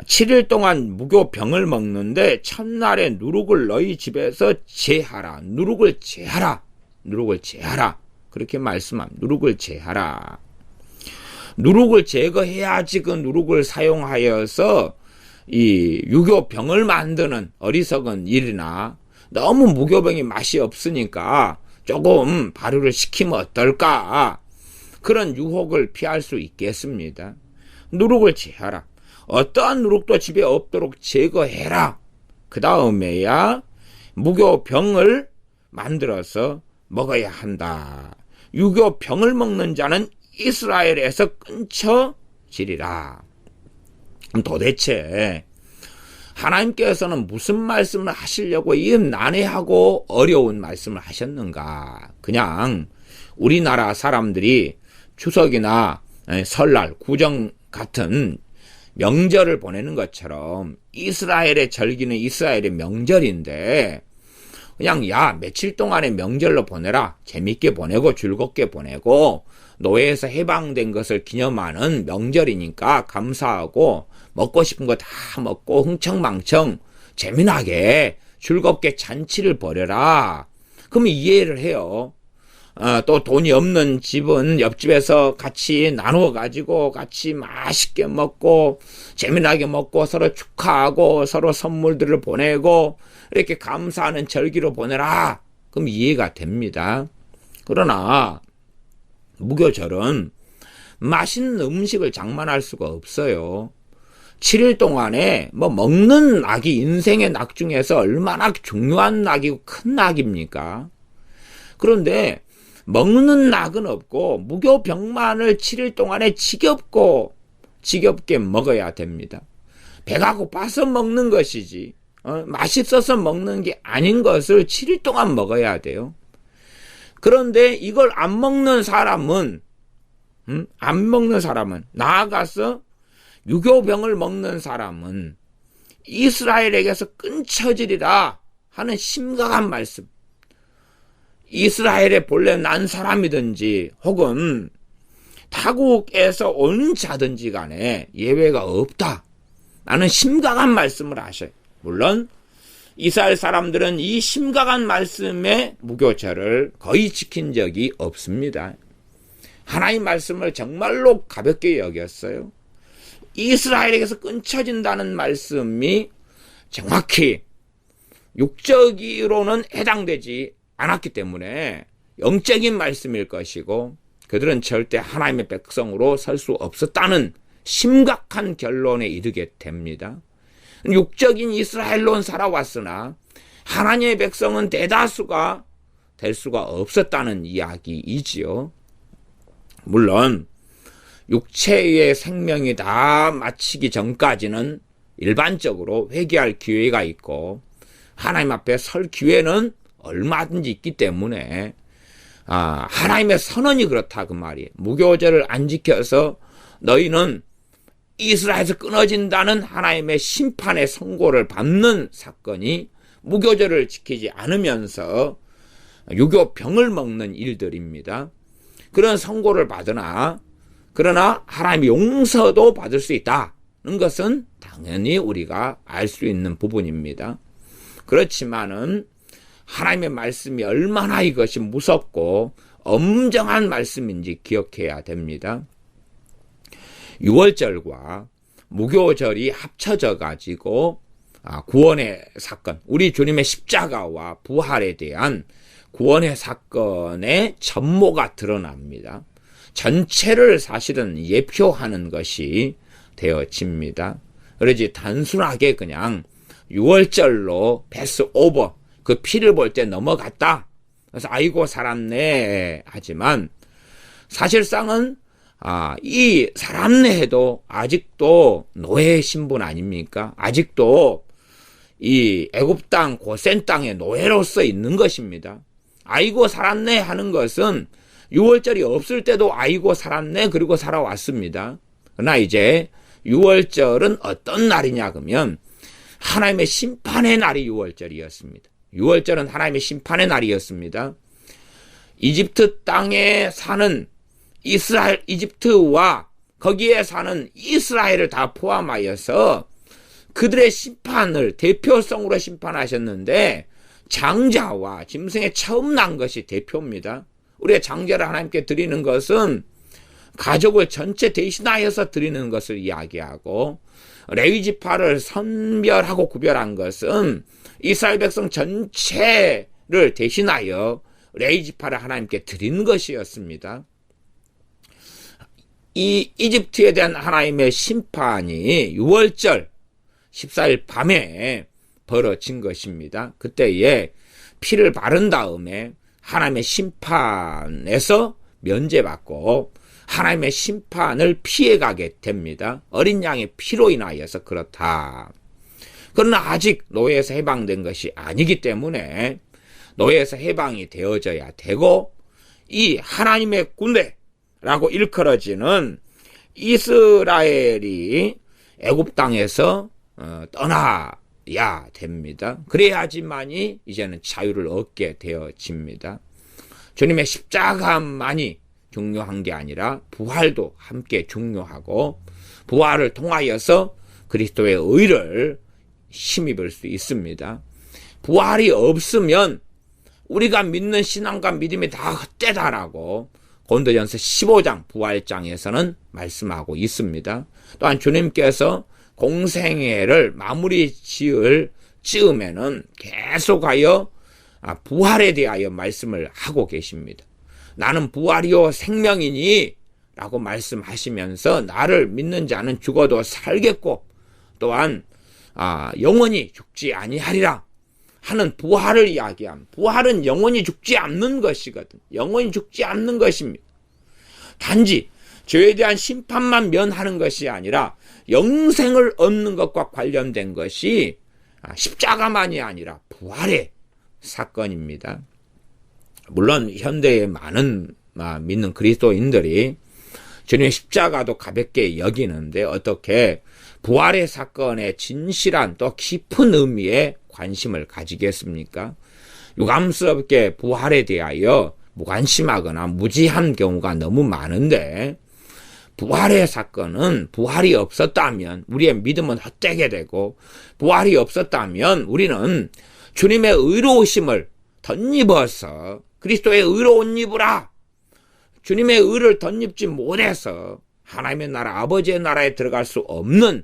7일 동안 무교병을 먹는데 첫날에 누룩을 너희 집에서 제하라. 누룩을 제하라. 누룩을 제하라. 그렇게 말씀합니다. 누룩을 제하라. 누룩을 제거해야지 그 누룩을 사용하여서 이 유교병을 만드는 어리석은 일이나 너무 무교병이 맛이 없으니까 조금 발효를 시키면 어떨까? 그런 유혹을 피할 수 있겠습니다. 누룩을 제하라. 어떠한 누룩도 집에 없도록 제거해라. 그 다음에야 무교병을 만들어서 먹어야 한다. 유교병을 먹는 자는 이스라엘에서 끊쳐지리라. 도대체 하나님께서는 무슨 말씀을 하시려고 이 난해하고 어려운 말씀을 하셨는가? 그냥 우리나라 사람들이 추석이나 설날, 구정 같은 명절을 보내는 것처럼 이스라엘의 절기는 이스라엘의 명절인데 그냥 야 며칠 동안의 명절로 보내라. 재밌게 보내고 즐겁게 보내고 노예에서 해방된 것을 기념하는 명절이니까 감사하고 먹고 싶은 거 다 먹고 흥청망청 재미나게 즐겁게 잔치를 벌여라. 그러면 이해를 해요. 또 돈이 없는 집은 옆집에서 같이 나누어 가지고 같이 맛있게 먹고 재미나게 먹고 서로 축하하고 서로 선물들을 보내고 이렇게 감사하는 절기로 보내라. 그럼 이해가 됩니다. 그러나 무교절은 맛있는 음식을 장만할 수가 없어요. 7일 동안에 먹는 낙이 인생의 낙 중에서 얼마나 중요한 낙이고 큰 낙입니까? 그런데 먹는 낙은 없고 무교병만을 7일 동안에 지겹게 먹어야 됩니다. 배가 고파서 먹는 것이지 맛있어서 먹는 게 아닌 것을 7일 동안 먹어야 돼요. 그런데 이걸 안 먹는 사람은 나아가서 유교병을 먹는 사람은 이스라엘에게서 끊쳐지리라 하는 심각한 말씀. 이스라엘에 본래 난 사람이든지 혹은 타국에서 온 자든지 간에 예외가 없다 라는 심각한 말씀을 하셔요. 물론 이스라엘 사람들은 이 심각한 말씀의 무교절을 거의 지킨 적이 없습니다. 하나님 말씀을 정말로 가볍게 여겼어요. 이스라엘에게서 끊쳐진다는 말씀이 정확히 육적으로는 해당되지 않았기 때문에 영적인 말씀일 것이고 그들은 절대 하나님의 백성으로 설 수 없었다는 심각한 결론에 이르게 됩니다. 육적인 이스라엘로는 살아왔으나 하나님의 백성은 대다수가 될 수가 없었다는 이야기이지요. 물론 육체의 생명이 다 마치기 전까지는 일반적으로 회개할 기회가 있고 하나님 앞에 설 기회는 얼마든지 있기 때문에 하나님의 선언이 그렇다 그 말이에요. 무교절을 안 지켜서 너희는 이스라엘에서 끊어진다는 하나님의 심판의 선고를 받는 사건이 무교절을 지키지 않으면서 유교병을 먹는 일들입니다. 그런 선고를 그러나 하나님의 용서도 받을 수 있다는 것은 당연히 우리가 알 수 있는 부분입니다. 그렇지만은 하나님의 말씀이 얼마나 이것이 무섭고 엄정한 말씀인지 기억해야 됩니다. 6월절과 무교절이 합쳐져 가지고 구원의 사건, 우리 주님의 십자가와 부활에 대한 구원의 사건의 전모가 드러납니다. 전체를 사실은 예표하는 것이 되어집니다. 그러지 단순하게 그냥 6월절로 패스 오버, 그 피를 볼 때 넘어갔다. 그래서 아이고 살았네 하지만 사실상은 이 살았네 해도 아직도 노예 신분 아닙니까? 아직도 이 애굽 땅 고센 땅의 노예로서 있는 것입니다. 아이고 살았네 하는 것은 6월절이 없을 때도 아이고 살았네 그리고 살아왔습니다. 그러나 이제 6월절은 어떤 날이냐 그러면 하나님의 심판의 날이 6월절이었습니다. 6월절은 하나님의 심판의 날이었습니다. 이집트 땅에 사는 이스라엘, 이집트와 거기에 사는 이스라엘을 다 포함하여서 그들의 심판을 대표성으로 심판하셨는데, 장자와 짐승에 처음 난 것이 대표입니다. 우리의 장자를 하나님께 드리는 것은 가족을 전체 대신하여서 드리는 것을 이야기하고, 레위지파를 선별하고 구별한 것은 이스라엘 백성 전체를 대신하여 레위지파를 하나님께 드리는 것이었습니다. 이 이집트에 대한 하나님의 심판이 6월절 14일 밤에 벌어진 것입니다. 그때에 피를 바른 다음에 하나님의 심판에서 면제받고 하나님의 심판을 피해가게 됩니다. 어린 양의 피로 인하여서 그렇다. 그러나 아직 노예에서 해방된 것이 아니기 때문에 노예에서 해방이 되어져야 되고, 이 하나님의 군대라고 일컬어지는 이스라엘이 애굽 땅에서 떠나야 됩니다. 그래야지만이 이제는 자유를 얻게 되어집니다. 주님의 십자가만이 중요한 게 아니라 부활도 함께 중요하고, 부활을 통하여서 그리스도의 의를 힘입을 수 있습니다. 부활이 없으면 우리가 믿는 신앙과 믿음이 다 헛되다라고 고린도전서 15장 부활장에서는 말씀하고 있습니다. 또한 주님께서 공생애를 마무리 지을 즈음에는 계속하여 부활에 대하여 말씀을 하고 계십니다. 나는 부활이요 생명이니 라고 말씀하시면서 나를 믿는 자는 죽어도 살겠고 또한 영원히 죽지 아니하리라 하는 부활을 이야기함. 부활은 영원히 죽지 않는 것이거든. 영원히 죽지 않는 것입니다. 단지 죄에 대한 심판만 면하는 것이 아니라 영생을 얻는 것과 관련된 것이 십자가만이 아니라 부활의 사건입니다. 물론 현대의 많은 믿는 그리스도인들이 주님의 십자가도 가볍게 여기는데 어떻게 부활의 사건의 진실한 또 깊은 의미에 관심을 가지겠습니까? 유감스럽게 부활에 대하여 무관심하거나 무지한 경우가 너무 많은데, 부활의 사건은 부활이 없었다면 우리의 믿음은 헛되게 되고, 부활이 없었다면 우리는 주님의 의로우심을 덧입어서 그리스도의 의로운 입으라, 주님의 의를 덧입지 못해서 하나님의 나라 아버지의 나라에 들어갈 수 없는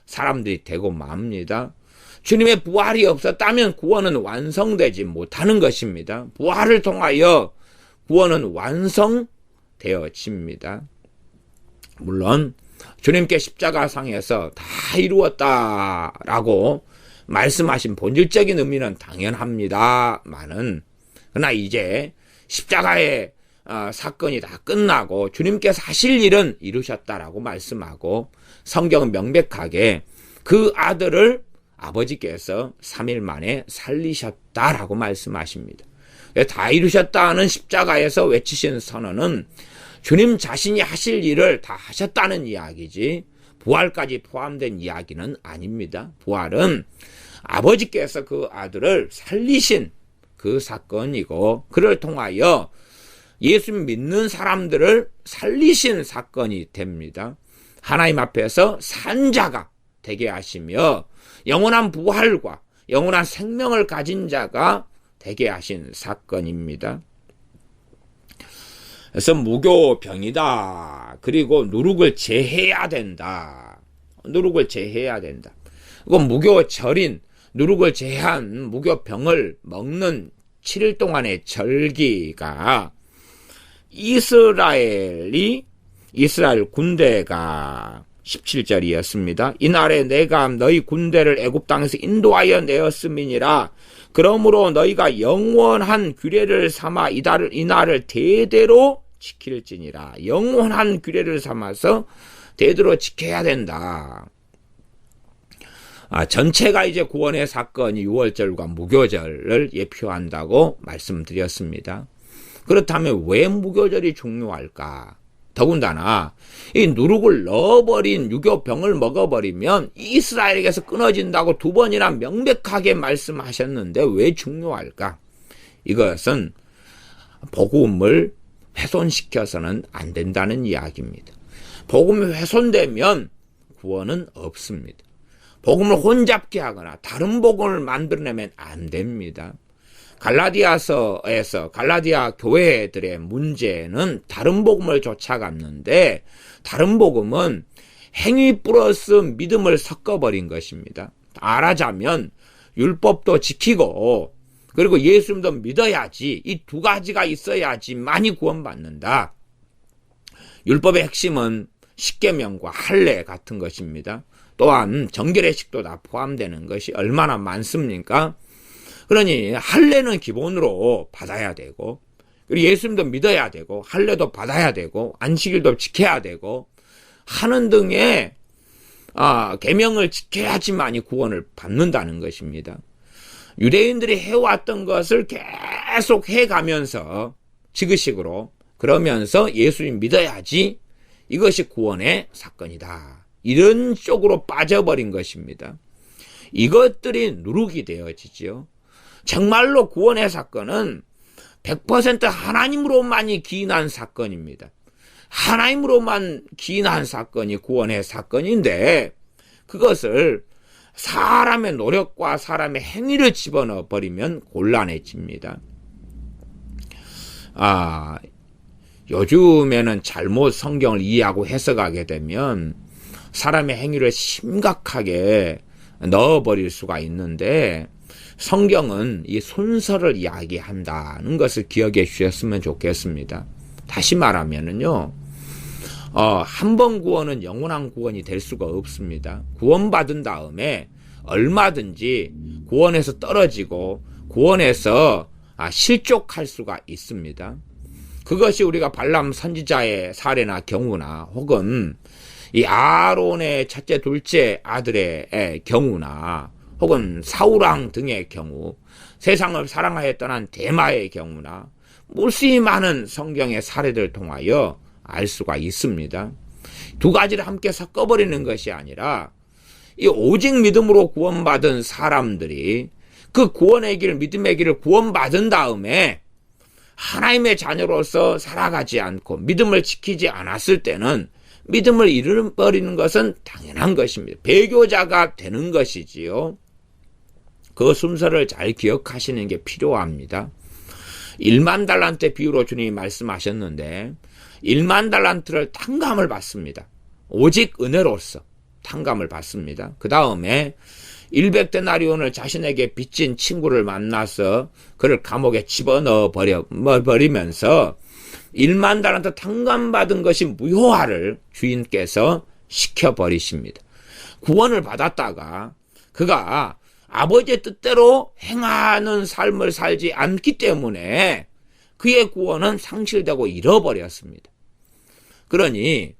사람들이 되고 맙니다. 주님의 부활이 없었다면 구원은 완성되지 못하는 것입니다. 부활을 통하여 구원은 완성되어집니다. 물론 주님께 십자가상에서 다 이루었다라고 말씀하신 본질적인 의미는 당연합니다만은, 그러나 이제 십자가의 사건이 다 끝나고 주님께서 하실 일은 이루셨다라고 말씀하고, 성경은 명백하게 그 아들을 아버지께서 3일 만에 살리셨다라고 말씀하십니다. 다 이루셨다는 십자가에서 외치신 선언은 주님 자신이 하실 일을 다 하셨다는 이야기지 부활까지 포함된 이야기는 아닙니다. 부활은 아버지께서 그 아들을 살리신 그 사건이고, 그를 통하여 예수 믿는 사람들을 살리신 사건이 됩니다. 하나님 앞에서 산자가 되게 하시며 영원한 부활과 영원한 생명을 가진 자가 되게 하신 사건입니다. 그래서 무교병이다. 그리고 누룩을 제해야 된다. 누룩을 제해야 된다. 그건 무교절인 누룩을 제한 무교병을 먹는 7일 동안의 절기가 이스라엘 군대가 17절이었습니다. 이날에 내가 너희 군대를 애굽 땅에서 인도하여 내었음이니라. 그러므로 너희가 영원한 규례를 삼아 이날을 대대로 지킬지니라. 영원한 규례를 삼아서 대대로 지켜야 된다. 전체가 이제 구원의 사건이 6월절과 무교절을 예표한다고 말씀드렸습니다. 그렇다면 왜 무교절이 중요할까? 더군다나 이 누룩을 넣어버린 유교병을 먹어버리면 이스라엘에게서 끊어진다고 2번이나 명백하게 말씀하셨는데 왜 중요할까? 이것은 복음을 훼손시켜서는 안 된다는 이야기입니다. 복음이 훼손되면 구원은 없습니다. 복음을 혼잡게 하거나 다른 복음을 만들어내면 안 됩니다. 갈라디아서에서 갈라디아 교회들의 문제는 다른 복음을 쫓아갔는데 다른 복음은 행위 플러스 믿음을 섞어버린 것입니다. 말하자면 율법도 지키고 그리고 예수님도 믿어야지, 이 두 가지가 있어야지만이 구원받는다. 율법의 핵심은 십계명과 할례 같은 것입니다. 또한 정결의식도 다 포함되는 것이 얼마나 많습니까? 그러니 할례는 기본으로 받아야 되고, 그리고 예수님도 믿어야 되고, 할례도 받아야 되고, 안식일도 지켜야 되고 하는 등의 계명을 지켜야지만이 구원을 받는다는 것입니다. 유대인들이 해왔던 것을 계속 해가면서 지그식으로 그러면서 예수님 믿어야지 이것이 구원의 사건이다. 이런 쪽으로 빠져버린 것입니다. 이것들이 누룩이 되어지죠. 정말로 구원의 사건은 100% 하나님으로만이 기인한 사건입니다. 하나님으로만 기인한 사건이 구원의 사건인데 그것을 사람의 노력과 사람의 행위를 집어넣어 버리면 곤란해집니다. 요즘에는 잘못 성경을 이해하고 해석하게 되면 사람의 행위를 심각하게 넣어버릴 수가 있는데 성경은 이 순서를 이야기한다는 것을 기억해 주셨으면 좋겠습니다. 다시 말하면은요, 한 번 구원은 영원한 구원이 될 수가 없습니다. 구원받은 다음에 얼마든지 구원에서 떨어지고 구원에서 실족할 수가 있습니다. 그것이 우리가 발람 선지자의 사례나 경우나 혹은 이 아론의 첫째 둘째 아들의 경우나 혹은 사울왕 등의 경우, 세상을 사랑하여 떠난 데마의 경우나 무수히 많은 성경의 사례들을 통하여 알 수가 있습니다. 두 가지를 함께 섞어버리는 것이 아니라 이 오직 믿음으로 구원받은 사람들이 그 구원의 길, 믿음의 길을 구원받은 다음에 하나님의 자녀로서 살아가지 않고 믿음을 지키지 않았을 때는 믿음을 잃어버리는 것은 당연한 것입니다. 배교자가 되는 것이지요. 그 순서를 잘 기억하시는 게 필요합니다. 1만 달란트 비유로 주님이 말씀하셨는데 1만 달란트를 탕감을 받습니다. 오직 은혜로서 탕감을 받습니다. 그 다음에 100데나리온을 자신에게 빚진 친구를 만나서 그를 감옥에 집어넣어 버리면서 1만 달란트 탕감받은 것이 무효화를 주인께서 시켜버리십니다. 구원을 받았다가 그가 아버지의 뜻대로 행하는 삶을 살지 않기 때문에 그의 구원은 상실되고 잃어버렸습니다. 그러니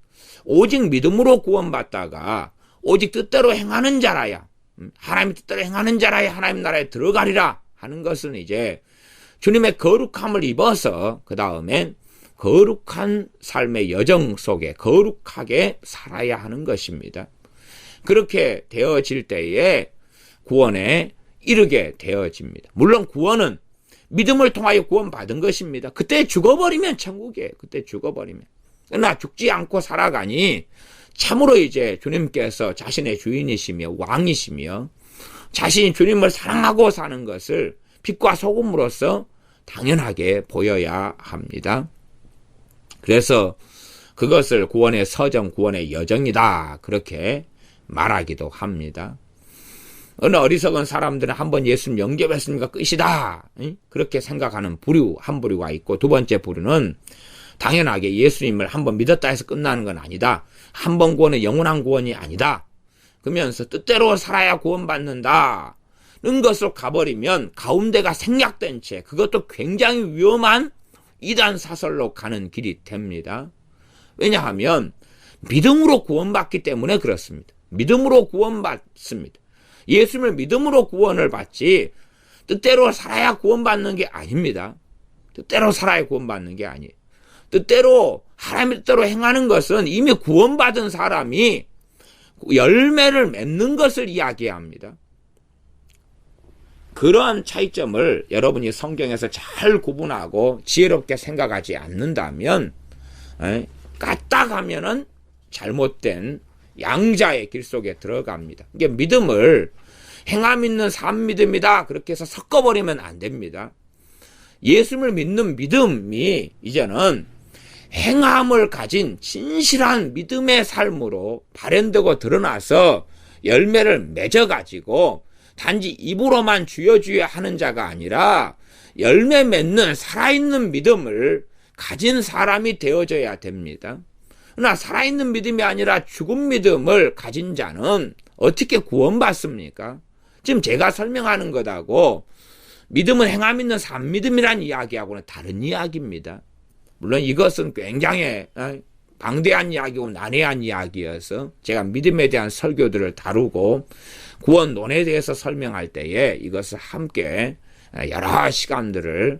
오직 믿음으로 구원받다가 오직 뜻대로 행하는 자라야, 하나님 뜻대로 행하는 자라야 하나님 나라에 들어가리라 하는 것은 이제 주님의 거룩함을 입어서 그 다음엔 거룩한 삶의 여정 속에 거룩하게 살아야 하는 것입니다. 그렇게 되어질 때에 구원에 이르게 되어집니다. 물론 구원은 믿음을 통하여 구원받은 것입니다. 그때 죽어버리면 천국이에요. 그때 죽어버리면. 그러나 죽지 않고 살아가니 참으로 이제 주님께서 자신의 주인이시며 왕이시며 자신이 주님을 사랑하고 사는 것을 빛과 소금으로서 당연하게 보여야 합니다. 그래서 그것을 구원의 서정, 구원의 여정이다 그렇게 말하기도 합니다. 어느 어리석은 사람들은 한번 예수님 영접했으니까 끝이다 그렇게 생각하는 한 부류가 있고, 두 번째 부류는 당연하게 예수님을 한번 믿었다 해서 끝나는 건 아니다. 한 번 구원은 영원한 구원이 아니다. 그러면서 뜻대로 살아야 구원받는다 는 것으로 가버리면 가운데가 생략된 채 그것도 굉장히 위험한 이단 사설로 가는 길이 됩니다. 왜냐하면 믿음으로 구원받기 때문에 그렇습니다. 믿음으로 구원받습니다. 예수님을 믿음으로 구원을 받지 뜻대로 살아야 구원받는 게 아닙니다. 뜻대로 살아야 구원받는 게 아니에요. 뜻대로 하나님의 뜻대로 행하는 것은 이미 구원받은 사람이 열매를 맺는 것을 이야기합니다. 그러한 차이점을 여러분이 성경에서 잘 구분하고 지혜롭게 생각하지 않는다면 까딱하면은 잘못된 양자의 길 속에 들어갑니다. 이게 믿음을 행함 있는 삶 믿음이다 그렇게 해서 섞어버리면 안 됩니다. 예수를 믿는 믿음이 이제는 행함을 가진 진실한 믿음의 삶으로 발현되고 드러나서 열매를 맺어가지고 단지 입으로만 주여 주여 하는 자가 아니라 열매 맺는 살아있는 믿음을 가진 사람이 되어져야 됩니다. 그러나 살아있는 믿음이 아니라 죽은 믿음을 가진 자는 어떻게 구원받습니까? 지금 제가 설명하는 것하고 믿음은 행함 있는 삶 믿음이란 이야기하고는 다른 이야기입니다. 물론 이것은 굉장히 방대한 이야기고 난해한 이야기여서 제가 믿음에 대한 설교들을 다루고 구원론에 대해서 설명할 때에 이것을 함께 여러 시간들을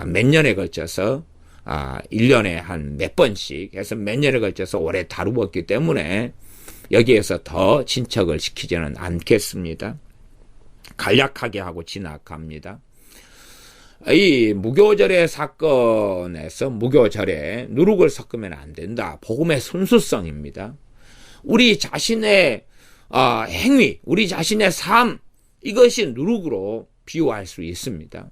몇 년에 걸쳐서 1년에 한 몇 번씩 해서 몇 년에 걸쳐서 오래 다루었기 때문에 여기에서 더 진척을 시키지는 않겠습니다. 간략하게 하고 지나갑니다. 이 무교절의 사건에서 무교절에 누룩을 섞으면 안 된다. 복음의 순수성입니다. 우리 자신의 행위, 우리 자신의 삶, 이것이 누룩으로 비유할 수 있습니다.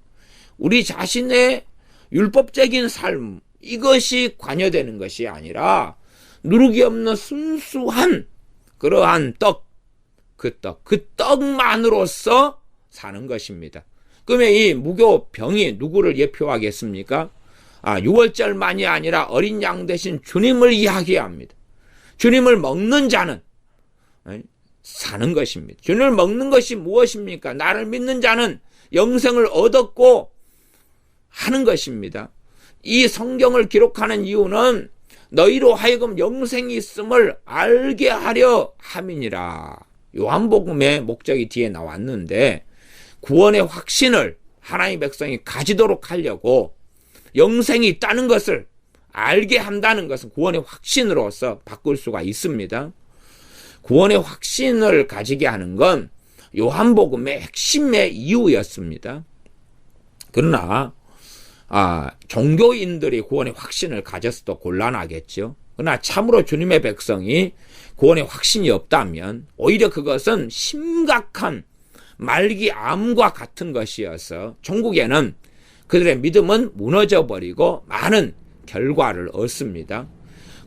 우리 자신의 율법적인 삶, 이것이 관여되는 것이 아니라 누룩이 없는 순수한 그러한 그 떡만으로서 사는 것입니다. 그러면 이 무교병이 누구를 예표하겠습니까? 6월절만이 아니라 어린 양 대신 주님을 이야기합니다. 주님을 먹는 자는 사는 것입니다. 주님을 먹는 것이 무엇입니까? 나를 믿는 자는 영생을 얻었고 하는 것입니다. 이 성경을 기록하는 이유는 너희로 하여금 영생이 있음을 알게 하려 함이니라. 요한복음의 목적이 뒤에 나왔는데 구원의 확신을 하나님의 백성이 가지도록 하려고 영생이 있다는 것을 알게 한다는 것은 구원의 확신으로서 바꿀 수가 있습니다. 구원의 확신을 가지게 하는 건 요한복음의 핵심의 이유였습니다. 그러나 종교인들이 구원의 확신을 가졌어도 곤란하겠죠. 그러나 참으로 주님의 백성이 구원의 확신이 없다면 오히려 그것은 심각한 말기 암과 같은 것이어서 종국에는 그들의 믿음은 무너져버리고 많은 결과를 얻습니다.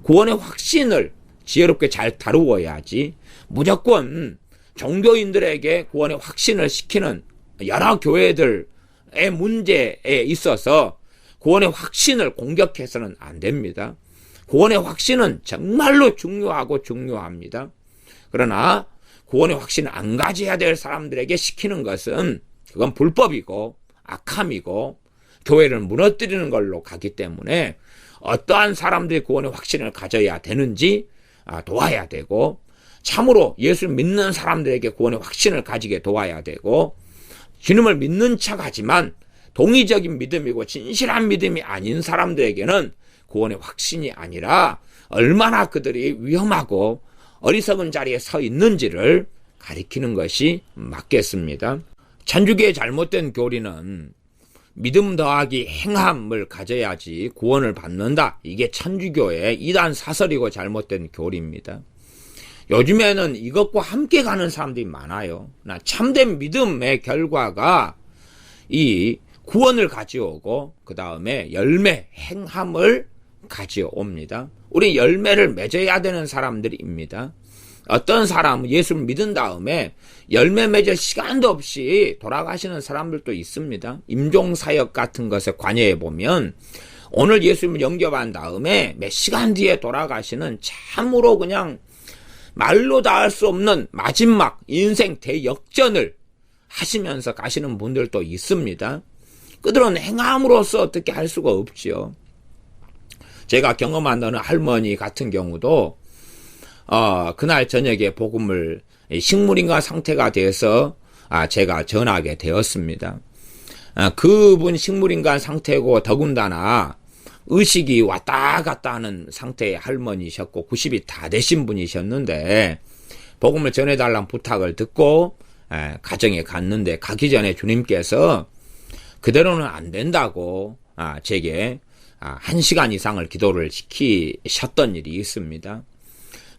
구원의 확신을 지혜롭게 잘 다루어야지 무조건 종교인들에게 구원의 확신을 시키는 여러 교회들의 문제에 있어서 구원의 확신을 공격해서는 안 됩니다. 구원의 확신은 정말로 중요합니다. 그러나 구원의 확신을 안 가져야 될 사람들에게 시키는 것은 그건 불법이고 악함이고 교회를 무너뜨리는 걸로 가기 때문에 어떠한 사람들이 구원의 확신을 가져야 되는지 도와야 되고 참으로 예수를 믿는 사람들에게 구원의 확신을 가지게 도와야 되고 주님을 믿는 척하지만 동의적인 믿음이고 진실한 믿음이 아닌 사람들에게는 구원의 확신이 아니라 얼마나 그들이 위험하고 어리석은 자리에 서 있는지를 가리키는 것이 맞겠습니다. 천주교의 잘못된 교리는 믿음 더하기 행함을 가져야지 구원을 받는다. 이게 천주교의 이단 사설이고 잘못된 교리입니다. 요즘에는 이것과 함께 가는 사람들이 많아요. 참된 믿음의 결과가 이 구원을 가져오고 그 다음에 열매, 행함을 가져옵니다. 우리 열매를 맺어야 되는 사람들입니다. 어떤 사람은 예수를 믿은 다음에 열매 맺을 시간도 없이 돌아가시는 사람들도 있습니다. 임종사역 같은 것에 관여해 보면 오늘 예수님을 영접한 다음에 몇 시간 뒤에 돌아가시는 참으로 그냥 말로 다 할 수 없는 마지막 인생 대역전을 하시면서 가시는 분들도 있습니다. 그들은 행함으로써 어떻게 할 수가 없지요. 제가 경험한 어느 할머니 같은 경우도 그날 저녁에 복음을 식물인간 상태가 돼서 제가 전하게 되었습니다. 그분 식물인간 상태고 더군다나 의식이 왔다 갔다 하는 상태의 할머니셨고 90이 다 되신 분이셨는데 복음을 전해달라는 부탁을 듣고 가정에 갔는데 가기 전에 주님께서 그대로는 안 된다고 제게 1시간 이상을 기도를 시키셨던 일이 있습니다.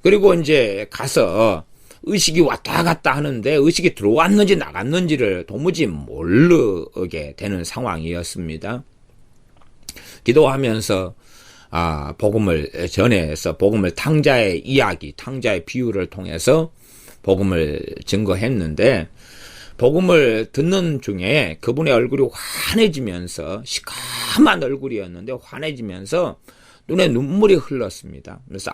그리고 이제 가서 의식이 왔다 갔다 하는데 의식이 들어왔는지 나갔는지를 도무지 모르게 되는 상황이었습니다. 기도하면서 복음을 전해서 복음을 탕자의 이야기, 탕자의 비유를 통해서 복음을 증거했는데 복음을 듣는 중에 그분의 얼굴이 환해지면서 시커먼 얼굴이었는데 환해지면서 눈에 눈물이 흘렀습니다. 그래서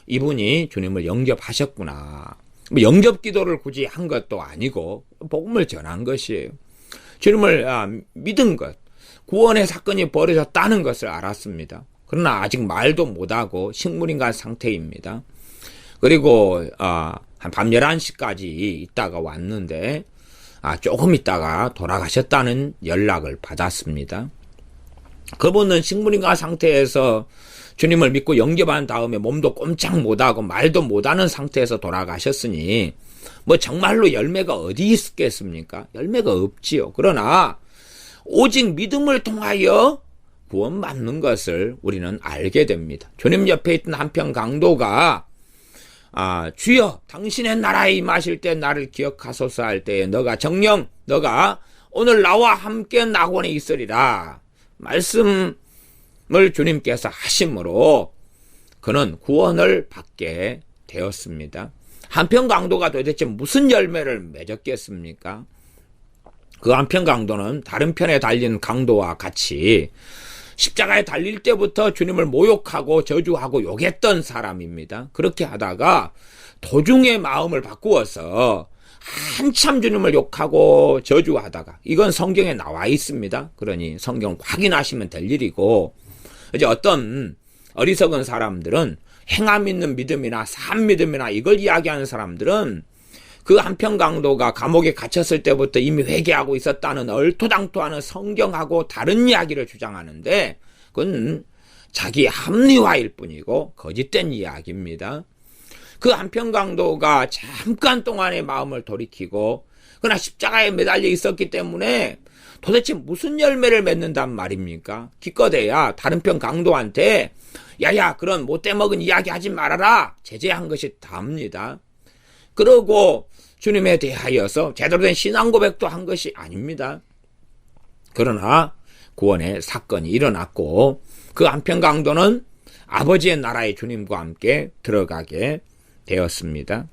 이분이 주님을 영접하셨구나. 영접 기도를 굳이 한 것도 아니고 복음을 전한 것이에요. 주님을 믿은 것, 구원의 사건이 벌어졌다는 것을 알았습니다. 그러나 아직 말도 못하고 식물인간 상태입니다. 그리고 한 밤 11시까지 있다가 왔는데 조금 있다가 돌아가셨다는 연락을 받았습니다. 그분은 식물인간 상태에서 주님을 믿고 영접한 다음에 몸도 꼼짝 못하고 말도 못하는 상태에서 돌아가셨으니 정말로 열매가 어디 있겠습니까? 열매가 없지요. 그러나 오직 믿음을 통하여 구원받는 것을 우리는 알게 됩니다. 주님 옆에 있던 한편 강도가 주여 당신의 나라에 임하실 때 나를 기억하소서 할 때에 너가 오늘 나와 함께 낙원에 있으리라 말씀을 주님께서 하심으로 그는 구원을 받게 되었습니다. 한편 강도가 도대체 무슨 열매를 맺었겠습니까? 그 한편 강도는 다른 편에 달린 강도와 같이 십자가에 달릴 때부터 주님을 모욕하고 저주하고 욕했던 사람입니다. 그렇게 하다가 도중에 마음을 바꾸어서 한참 주님을 욕하고 저주하다가 이건 성경에 나와 있습니다. 그러니 성경 확인하시면 될 일이고 이제 어떤 어리석은 사람들은 행함 있는 믿음이나 산 믿음이나 이걸 이야기하는 사람들은 그 한편 강도가 감옥에 갇혔을 때부터 이미 회개하고 있었다는 얼토당토하는 성경하고 다른 이야기를 주장하는데 그건 자기 합리화일 뿐이고 거짓된 이야기입니다. 그 한편 강도가 잠깐 동안의 마음을 돌이키고 그러나 십자가에 매달려 있었기 때문에 도대체 무슨 열매를 맺는단 말입니까? 기껏해야 다른 편 강도한테 야야 그런 못돼 먹은 이야기 하지 말아라 제재한 것이 답니다. 그러고 주님에 대하여서 제대로 된 신앙 고백도 한 것이 아닙니다. 그러나 구원의 사건이 일어났고 그 한편 강도는 아버지의 나라의 주님과 함께 들어가게 되었습니다.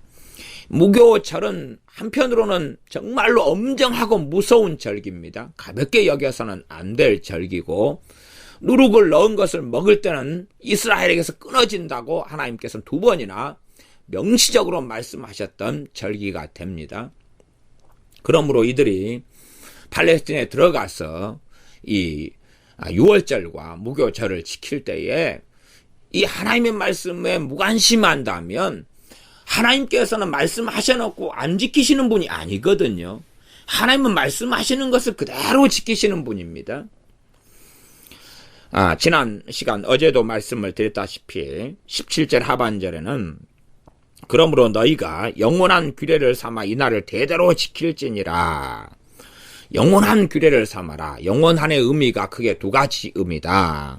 무교절은 한편으로는 정말로 엄정하고 무서운 절기입니다. 가볍게 여겨서는 안 될 절기고 누룩을 넣은 것을 먹을 때는 이스라엘에게서 끊어진다고 하나님께서는 2번이나 명시적으로 말씀하셨던 절기가 됩니다. 그러므로 이들이 팔레스틴에 들어가서 이 유월절과 무교절을 지킬 때에 이 하나님의 말씀에 무관심한다면 하나님께서는 말씀하셔놓고 안 지키시는 분이 아니거든요. 하나님은 말씀하시는 것을 그대로 지키시는 분입니다. 지난 시간 어제도 말씀을 드렸다시피 17절 하반절에는 그러므로 너희가 영원한 규례를 삼아 이 날을 대대로 지킬지니라. 영원한 규례를 삼아라. 영원한의 의미가 크게 2가지 의미다.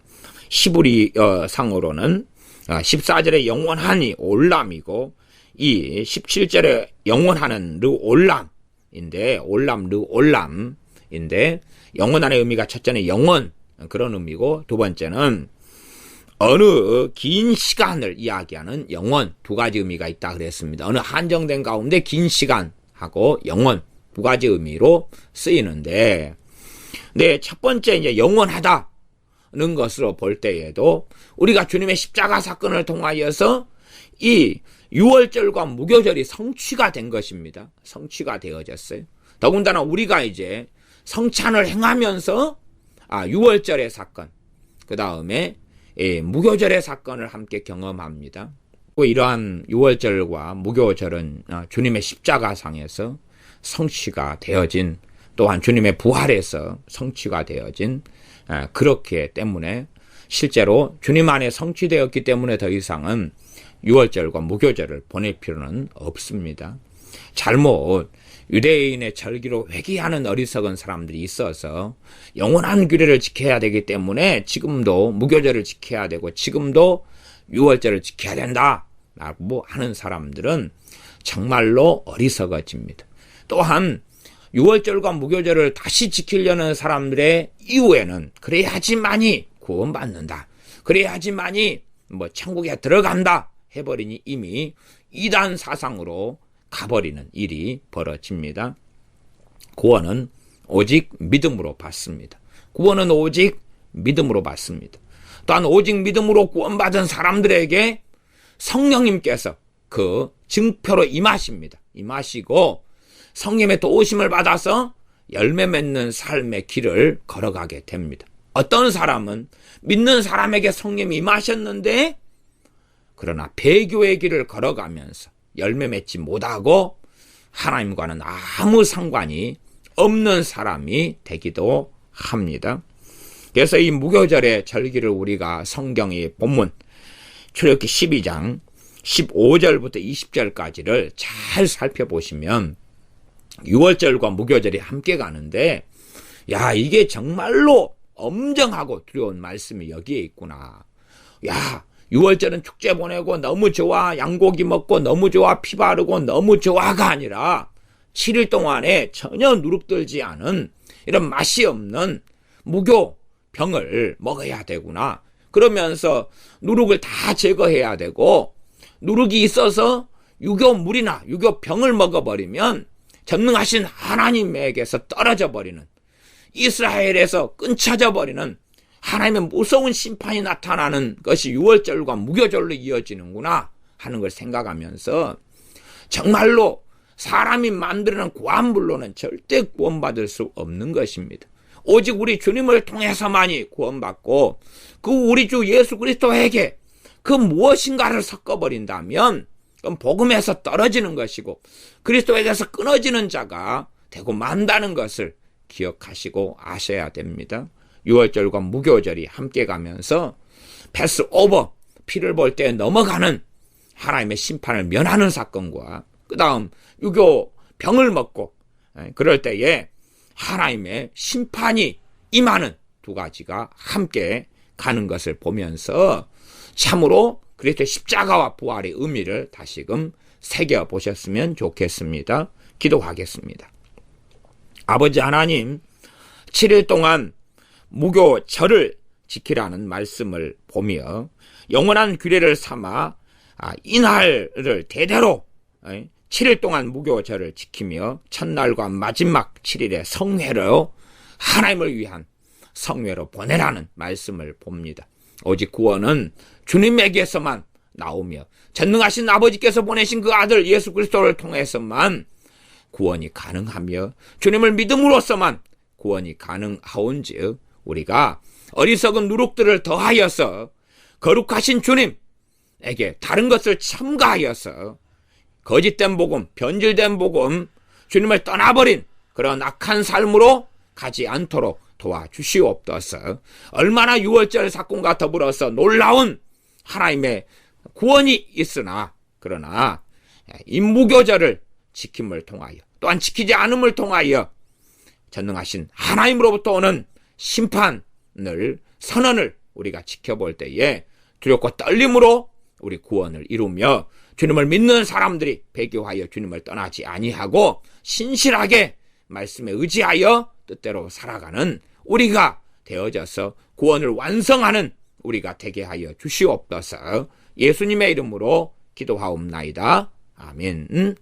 히브리 상으로는 14절에 영원한이 올람이고 이 17절에 영원한은 르올람인데 올람인데 영원한의 의미가 첫째는 영원 그런 의미고 두 번째는 어느 긴 시간을 이야기하는 영원 2가지 의미가 있다 그랬습니다. 어느 한정된 가운데 긴 시간하고 영원 2가지 의미로 쓰이는데 첫 번째 이제 영원하다는 것으로 볼 때에도 우리가 주님의 십자가 사건을 통하여서 이 유월절과 무교절이 성취가 된 것입니다. 성취가 되어졌어요. 더군다나 우리가 이제 성찬을 행하면서 유월절의 사건 그 다음에 무교절의 사건을 함께 경험합니다. 이러한 유월절과 무교절은 주님의 십자가상에서 성취가 되어진 또한 주님의 부활에서 성취가 되어진 그렇기 때문에 실제로 주님 안에 성취되었기 때문에 더 이상은 유월절과 무교절을 보낼 필요는 없습니다. 잘못 유대인의 절기로 회귀하는 어리석은 사람들이 있어서 영원한 규례를 지켜야 되기 때문에 지금도 무교절을 지켜야 되고 지금도 유월절을 지켜야 된다라고 하는 사람들은 정말로 어리석어집니다. 또한 유월절과 무교절을 다시 지키려는 사람들의 이후에는 그래야지만이 구원받는다, 그래야지만이 천국에 들어간다 해버리니 이미 이단 사상으로 가버리는 일이 벌어집니다. 구원은 오직 믿음으로 받습니다. 구원은 오직 믿음으로 받습니다. 또한 오직 믿음으로 구원받은 사람들에게 성령님께서 그 증표로 임하십니다. 임하시고 성령의 도우심을 받아서 열매 맺는 삶의 길을 걸어가게 됩니다. 어떤 사람은 믿는 사람에게 성령이 임하셨는데 그러나 배교의 길을 걸어가면서 열매 맺지 못하고 하나님과는 아무 상관이 없는 사람이 되기도 합니다. 그래서 이 무교절의 절기를 우리가 성경의 본문 출애굽기 12장 15절부터 20절까지를 잘 살펴보시면 유월절과 무교절이 함께 가는데 야, 이게 정말로 엄정하고 두려운 말씀이 여기에 있구나. 야, 유월절은 축제 보내고 너무 좋아, 양고기 먹고 너무 좋아, 피 바르고 너무 좋아가 아니라 7일 동안에 전혀 누룩들지 않은 이런 맛이 없는 무교병을 먹어야 되구나. 그러면서 누룩을 다 제거해야 되고 누룩이 있어서 유교물이나 유교병을 먹어버리면 전능하신 하나님에게서 떨어져 버리는, 이스라엘에서 끊쳐져 버리는 하나님의 무서운 심판이 나타나는 것이 유월절과 무교절로 이어지는구나 하는 걸 생각하면서 정말로 사람이 만드는 구원물로는 절대 구원받을 수 없는 것입니다. 오직 우리 주님을 통해서만이 구원받고 그 우리 주 예수 그리스도에게 그 무엇인가를 섞어버린다면 그건 복음에서 떨어지는 것이고 그리스도에게서 끊어지는 자가 되고 만다는 것을 기억하시고 아셔야 됩니다. 유월절과 무교절이 함께 가면서 패스오버, 피를 볼 때 넘어가는 하나님의 심판을 면하는 사건과 그 다음 유교병을 먹고 그럴 때에 하나님의 심판이 임하는 두 가지가 함께 가는 것을 보면서 참으로 그리스도의 십자가와 부활의 의미를 다시금 새겨보셨으면 좋겠습니다. 기도하겠습니다. 아버지 하나님, 7일 동안 무교절을 지키라는 말씀을 보며 영원한 규례를 삼아 이날을 대대로 7일 동안 무교절을 지키며 첫날과 마지막 7일의 성회로 하나님을 위한 성회로 보내라는 말씀을 봅니다. 오직 구원은 주님에게서만 나오며 전능하신 아버지께서 보내신 그 아들 예수 그리스도를 통해서만 구원이 가능하며 주님을 믿음으로써만 구원이 가능하온즉 우리가 어리석은 누룩들을 더하여서 거룩하신 주님에게 다른 것을 첨가하여서 거짓된 복음, 변질된 복음, 주님을 떠나버린 그런 악한 삶으로 가지 않도록 도와주시옵소서. 얼마나 유월절 사건과 더불어서 놀라운 하나님의 구원이 있으나 그러나 이 무교절을 지킴을 통하여 또한 지키지 않음을 통하여 전능하신 하나님으로부터 오는 심판을 선언을 우리가 지켜볼 때에 두렵고 떨림으로 우리 구원을 이루며 주님을 믿는 사람들이 배교하여 주님을 떠나지 아니하고 신실하게 말씀에 의지하여 뜻대로 살아가는 우리가 되어져서 구원을 완성하는 우리가 되게 하여 주시옵소서. 예수님의 이름으로 기도하옵나이다. 아멘.